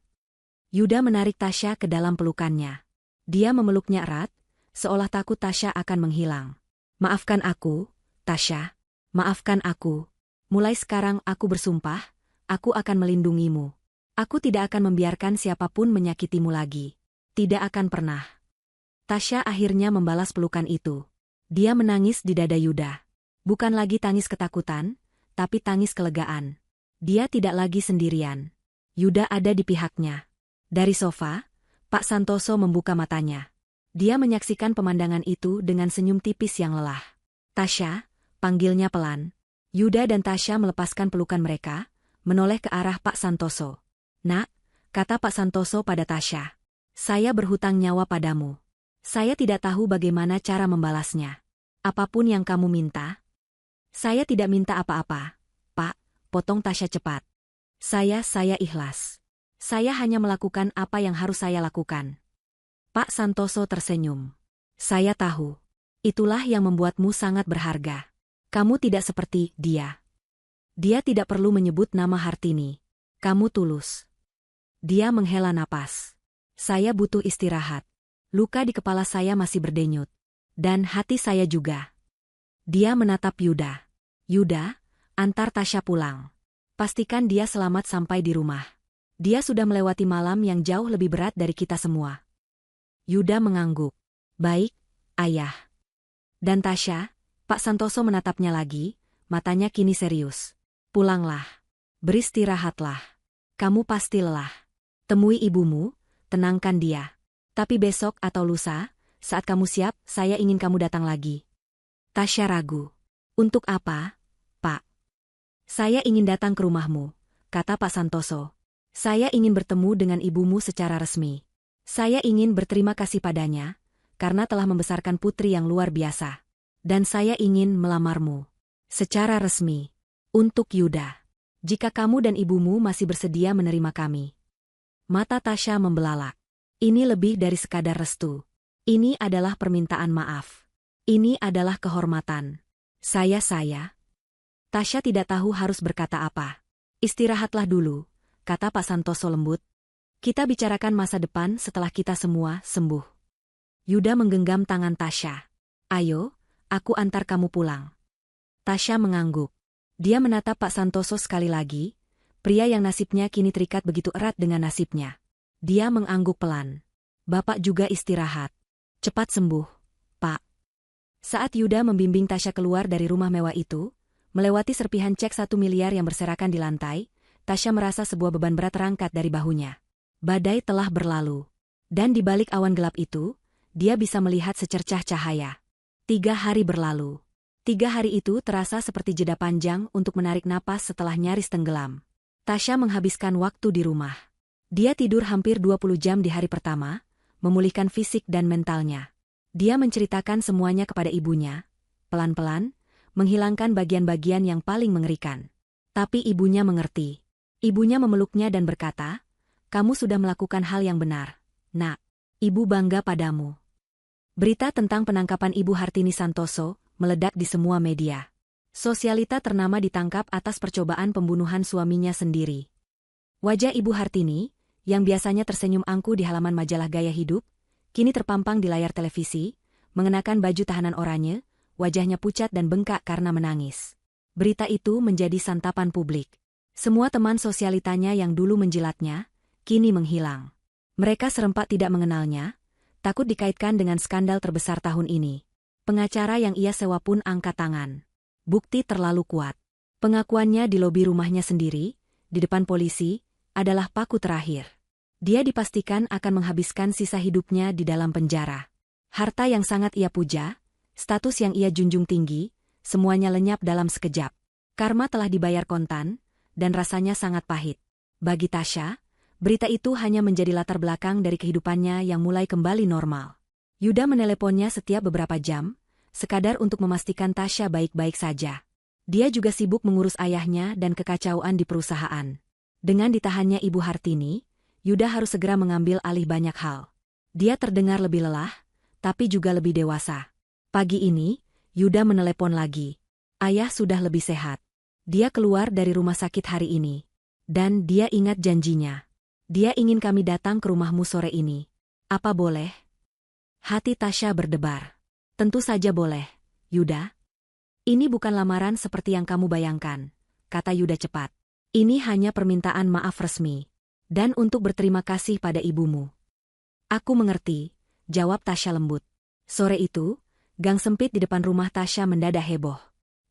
S1: Yuda menarik Tasya ke dalam pelukannya. Dia memeluknya erat, seolah takut Tasya akan menghilang. Maafkan aku, Tasya. Maafkan aku. Mulai sekarang aku bersumpah, aku akan melindungimu. Aku tidak akan membiarkan siapapun menyakitimu lagi. Tidak akan pernah. Tasya akhirnya membalas pelukan itu. Dia menangis di dada Yuda. Bukan lagi tangis ketakutan, tapi tangis kelegaan. Dia tidak lagi sendirian. Yuda ada di pihaknya. Dari sofa, Pak Santoso membuka matanya. Dia menyaksikan pemandangan itu dengan senyum tipis yang lelah. Tasya, panggilnya pelan. Yuda dan Tasya melepaskan pelukan mereka, menoleh ke arah Pak Santoso. Nak, kata Pak Santoso pada Tasya. Saya berhutang nyawa padamu. Saya tidak tahu bagaimana cara membalasnya. Apapun yang kamu minta. Saya tidak minta apa-apa, Pak, potong Tasya cepat. Saya ikhlas. Saya hanya melakukan apa yang harus saya lakukan. Pak Santoso tersenyum. Saya tahu. Itulah yang membuatmu sangat berharga. Kamu tidak seperti dia. Dia tidak perlu menyebut nama Hartini. Kamu tulus. Dia menghela napas. Saya butuh istirahat. Luka di kepala saya masih berdenyut. Dan hati saya juga. Dia menatap Yuda. Yuda, antar Tasya pulang. Pastikan dia selamat sampai di rumah. Dia sudah melewati malam yang jauh lebih berat dari kita semua. Yuda mengangguk. Baik, ayah. Dan Tasya, Pak Santoso menatapnya lagi, matanya kini serius. Pulanglah. Beristirahatlah. Kamu pasti lelah. Temui ibumu, tenangkan dia. Tapi besok atau lusa, saat kamu siap, saya ingin kamu datang lagi. Tasya ragu. Untuk apa, Pak? Saya ingin datang ke rumahmu, kata Pak Santoso. Saya ingin bertemu dengan ibumu secara resmi. Saya ingin berterima kasih padanya, karena telah membesarkan putri yang luar biasa. Dan saya ingin melamarmu. Secara resmi. Untuk Yuda. Jika kamu dan ibumu masih bersedia menerima kami. Mata Tasya membelalak. Ini lebih dari sekadar restu. Ini adalah permintaan maaf. Ini adalah kehormatan. Saya. Tasya tidak tahu harus berkata apa. Istirahatlah dulu, kata Pak Santoso lembut. Kita bicarakan masa depan setelah kita semua sembuh. Yuda menggenggam tangan Tasya. Ayo, aku antar kamu pulang. Tasya mengangguk. Dia menatap Pak Santoso sekali lagi, pria yang nasibnya kini terikat begitu erat dengan nasibnya. Dia mengangguk pelan. Bapak juga istirahat. Cepat sembuh, Pak. Saat Yuda membimbing Tasya keluar dari rumah mewah itu, melewati serpihan cek 1 miliar yang berserakan di lantai, Tasya merasa sebuah beban berat terangkat dari bahunya. Badai telah berlalu. Dan di balik awan gelap itu, dia bisa melihat secercah cahaya. 3 hari berlalu. 3 hari itu terasa seperti jeda panjang untuk menarik napas setelah nyaris tenggelam. Tasya menghabiskan waktu di rumah. Dia tidur hampir 20 jam di hari pertama, memulihkan fisik dan mentalnya. Dia menceritakan semuanya kepada ibunya, pelan-pelan, menghilangkan bagian-bagian yang paling mengerikan. Tapi ibunya mengerti. Ibunya memeluknya dan berkata, "Kamu sudah melakukan hal yang benar, Nak. Ibu bangga padamu." Berita tentang penangkapan Ibu Hartini Santoso meledak di semua media. Sosialita ternama ditangkap atas percobaan pembunuhan suaminya sendiri. Wajah Ibu Hartini, yang biasanya tersenyum angkuh di halaman majalah Gaya Hidup, kini terpampang di layar televisi, mengenakan baju tahanan oranye, wajahnya pucat dan bengkak karena menangis. Berita itu menjadi santapan publik. Semua teman sosialitanya yang dulu menjilatnya, kini menghilang. Mereka serempak tidak mengenalnya, takut dikaitkan dengan skandal terbesar tahun ini. Pengacara yang ia sewa pun angkat tangan. Bukti terlalu kuat. Pengakuannya di lobi rumahnya sendiri, di depan polisi, adalah paku terakhir. Dia dipastikan akan menghabiskan sisa hidupnya di dalam penjara. Harta yang sangat ia puja, status yang ia junjung tinggi, semuanya lenyap dalam sekejap. Karma telah dibayar kontan, dan rasanya sangat pahit. Bagi Tasya, berita itu hanya menjadi latar belakang dari kehidupannya yang mulai kembali normal. Yuda meneleponnya setiap beberapa jam, sekadar untuk memastikan Tasya baik-baik saja. Dia juga sibuk mengurus ayahnya dan kekacauan di perusahaan. Dengan ditahannya Ibu Hartini, Yuda harus segera mengambil alih banyak hal. Dia terdengar lebih lelah, tapi juga lebih dewasa. Pagi ini, Yuda menelepon lagi. Ayah sudah lebih sehat. Dia keluar dari rumah sakit hari ini. Dan dia ingat janjinya. Dia ingin kami datang ke rumahmu sore ini. Apa boleh? Hati Tasya berdebar. Tentu saja boleh, Yuda. Ini bukan lamaran seperti yang kamu bayangkan, kata Yuda cepat. Ini hanya permintaan maaf resmi. Dan untuk berterima kasih pada ibumu. Aku mengerti, jawab Tasya lembut. Sore itu, gang sempit di depan rumah Tasya mendadak heboh.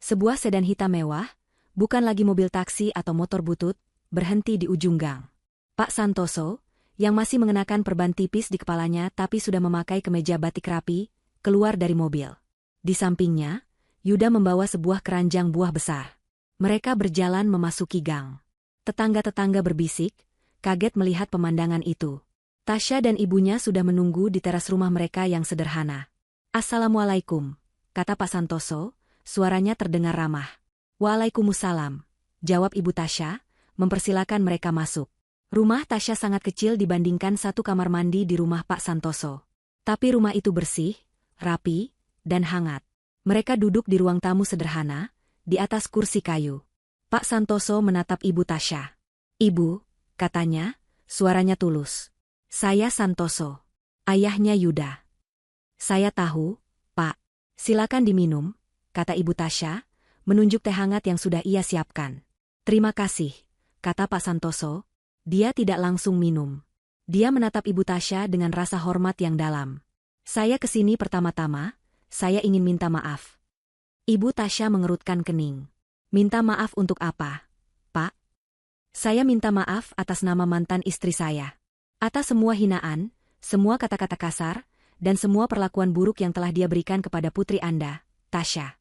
S1: Sebuah sedan hitam mewah, bukan lagi mobil taksi atau motor butut, berhenti di ujung gang. Pak Santoso, yang masih mengenakan perban tipis di kepalanya tapi sudah memakai kemeja batik rapi, keluar dari mobil. Di sampingnya, Yuda membawa sebuah keranjang buah besar. Mereka berjalan memasuki gang. Tetangga-tetangga berbisik, kaget melihat pemandangan itu. Tasya dan ibunya sudah menunggu di teras rumah mereka yang sederhana. Assalamualaikum, kata Pak Santoso, suaranya terdengar ramah. Waalaikumsalam, jawab Ibu Tasya, mempersilakan mereka masuk. Rumah Tasya sangat kecil dibandingkan satu kamar mandi di rumah Pak Santoso. Tapi rumah itu bersih, rapi, dan hangat. Mereka duduk di ruang tamu sederhana, di atas kursi kayu. Pak Santoso menatap Ibu Tasya. Ibu, katanya, suaranya tulus. Saya Santoso, ayahnya Yuda. Saya tahu, Pak. Silakan diminum, kata Ibu Tasya, menunjuk teh hangat yang sudah ia siapkan. Terima kasih, kata Pak Santoso. Dia tidak langsung minum. Dia menatap Ibu Tasya dengan rasa hormat yang dalam. Saya kesini pertama-tama, saya ingin minta maaf. Ibu Tasya mengerutkan kening. Minta maaf untuk apa, Pak? Saya minta maaf atas nama mantan istri saya. Atas semua hinaan, semua kata-kata kasar, dan semua perlakuan buruk yang telah dia berikan kepada putri Anda, Tasya.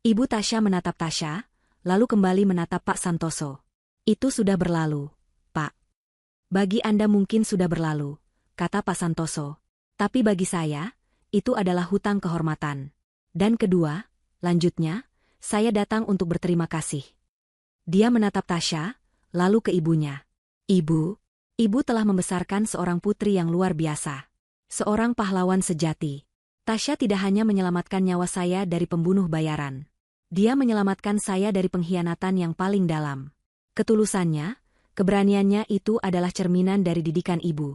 S1: Ibu Tasya menatap Tasya, lalu kembali menatap Pak Santoso. Itu sudah berlalu, Pak. Bagi Anda mungkin sudah berlalu, kata Pak Santoso. Tapi bagi saya, itu adalah hutang kehormatan. Dan kedua, lanjutnya, saya datang untuk berterima kasih. Dia menatap Tasya, lalu ke ibunya. Ibu telah membesarkan seorang putri yang luar biasa. Seorang pahlawan sejati. Tasya tidak hanya menyelamatkan nyawa saya dari pembunuh bayaran. Dia menyelamatkan saya dari pengkhianatan yang paling dalam. Ketulusannya, keberaniannya itu adalah cerminan dari didikan ibu.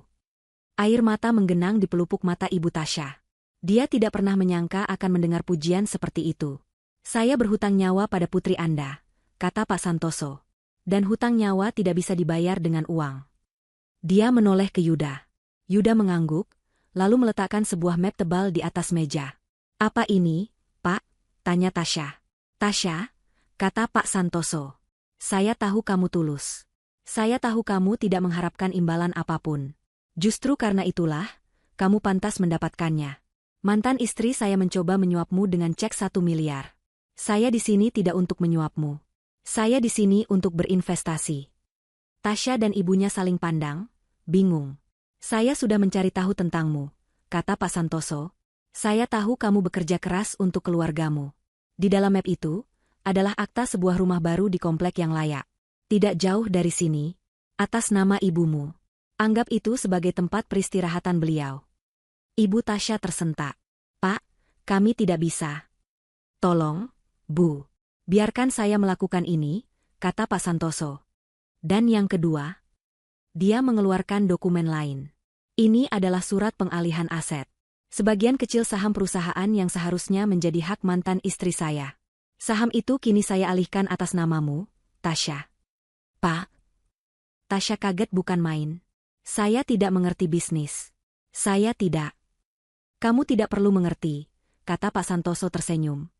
S1: Air mata menggenang di pelupuk mata ibu Tasya. Dia tidak pernah menyangka akan mendengar pujian seperti itu. Saya berhutang nyawa pada putri Anda, kata Pak Santoso. Dan hutang nyawa tidak bisa dibayar dengan uang. Dia menoleh ke Yuda. Yuda mengangguk, lalu meletakkan sebuah map tebal di atas meja. Apa ini, Pak? Tanya Tasya. Tasya, kata Pak Santoso. Saya tahu kamu tulus. Saya tahu kamu tidak mengharapkan imbalan apapun. Justru karena itulah, kamu pantas mendapatkannya. Mantan istri saya mencoba menyuapmu dengan cek 1 miliar. Saya di sini tidak untuk menyuapmu. Saya di sini untuk berinvestasi. Tasya dan ibunya saling pandang, bingung. Saya sudah mencari tahu tentangmu, kata Pak Santoso. Saya tahu kamu bekerja keras untuk keluargamu. Di dalam map itu, adalah akta sebuah rumah baru di komplek yang layak. Tidak jauh dari sini, atas nama ibumu. Anggap itu sebagai tempat peristirahatan beliau. Ibu Tasya tersentak. Pak, kami tidak bisa. Tolong, Bu. Biarkan saya melakukan ini, kata Pak Santoso. Dan yang kedua, dia mengeluarkan dokumen lain. Ini adalah surat pengalihan aset. Sebagian kecil saham perusahaan yang seharusnya menjadi hak mantan istri saya. Saham itu kini saya alihkan atas namamu, Tasya. Pak. Tasya kaget bukan main. Saya tidak mengerti bisnis. Saya tidak. Kamu tidak perlu mengerti, kata Pak Santoso tersenyum.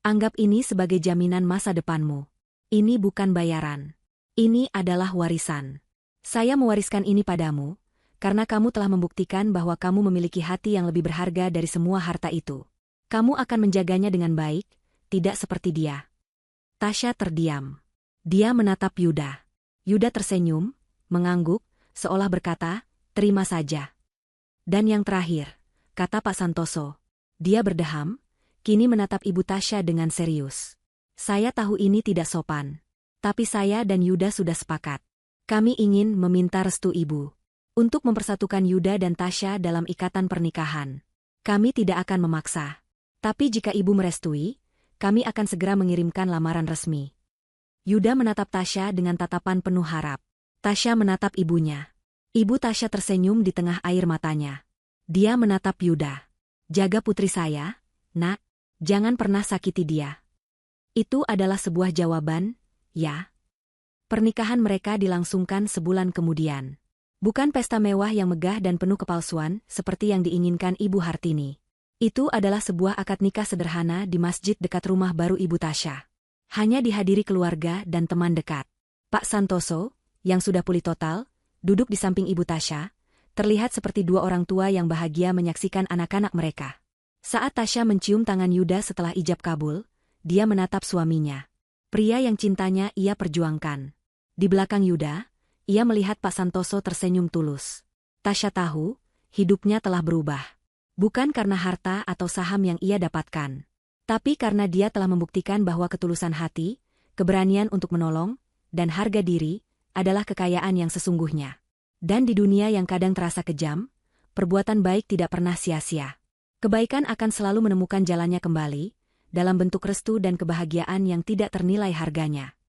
S1: Anggap ini sebagai jaminan masa depanmu. Ini bukan bayaran. Ini adalah warisan. Saya mewariskan ini padamu, karena kamu telah membuktikan bahwa kamu memiliki hati yang lebih berharga dari semua harta itu. Kamu akan menjaganya dengan baik, tidak seperti dia. Tasya terdiam. Dia menatap Yuda. Yuda tersenyum, mengangguk, seolah berkata, terima saja. Dan yang terakhir, kata Pak Santoso. Dia berdeham, kini menatap Ibu Tasya dengan serius. Saya tahu ini tidak sopan. Tapi saya dan Yuda sudah sepakat. Kami ingin meminta restu Ibu untuk mempersatukan Yuda dan Tasya dalam ikatan pernikahan. Kami tidak akan memaksa. Tapi jika Ibu merestui, kami akan segera mengirimkan lamaran resmi. Yuda menatap Tasya dengan tatapan penuh harap. Tasya menatap ibunya. Ibu Tasya tersenyum di tengah air matanya. Dia menatap Yuda. Jaga putri saya, nak. Jangan pernah sakiti dia. Itu adalah sebuah jawaban, ya. Pernikahan mereka dilangsungkan sebulan kemudian. Bukan pesta mewah yang megah dan penuh kepalsuan seperti yang diinginkan Ibu Hartini. Itu adalah sebuah akad nikah sederhana di masjid dekat rumah baru Ibu Tasya. Hanya dihadiri keluarga dan teman dekat. Pak Santoso, yang sudah pulih total, duduk di samping Ibu Tasya, terlihat seperti dua orang tua yang bahagia menyaksikan anak-anak mereka. Saat Tasya mencium tangan Yuda setelah ijab kabul, dia menatap suaminya. Pria yang cintanya ia perjuangkan. Di belakang Yuda, ia melihat Pak Santoso tersenyum tulus. Tasya tahu, hidupnya telah berubah. Bukan karena harta atau saham yang ia dapatkan. Tapi karena dia telah membuktikan bahwa ketulusan hati, keberanian untuk menolong, dan harga diri, adalah kekayaan yang sesungguhnya. Dan di dunia yang kadang terasa kejam, perbuatan baik tidak pernah sia-sia. Kebaikan akan selalu menemukan jalannya kembali, dalam bentuk restu dan kebahagiaan yang tidak ternilai harganya.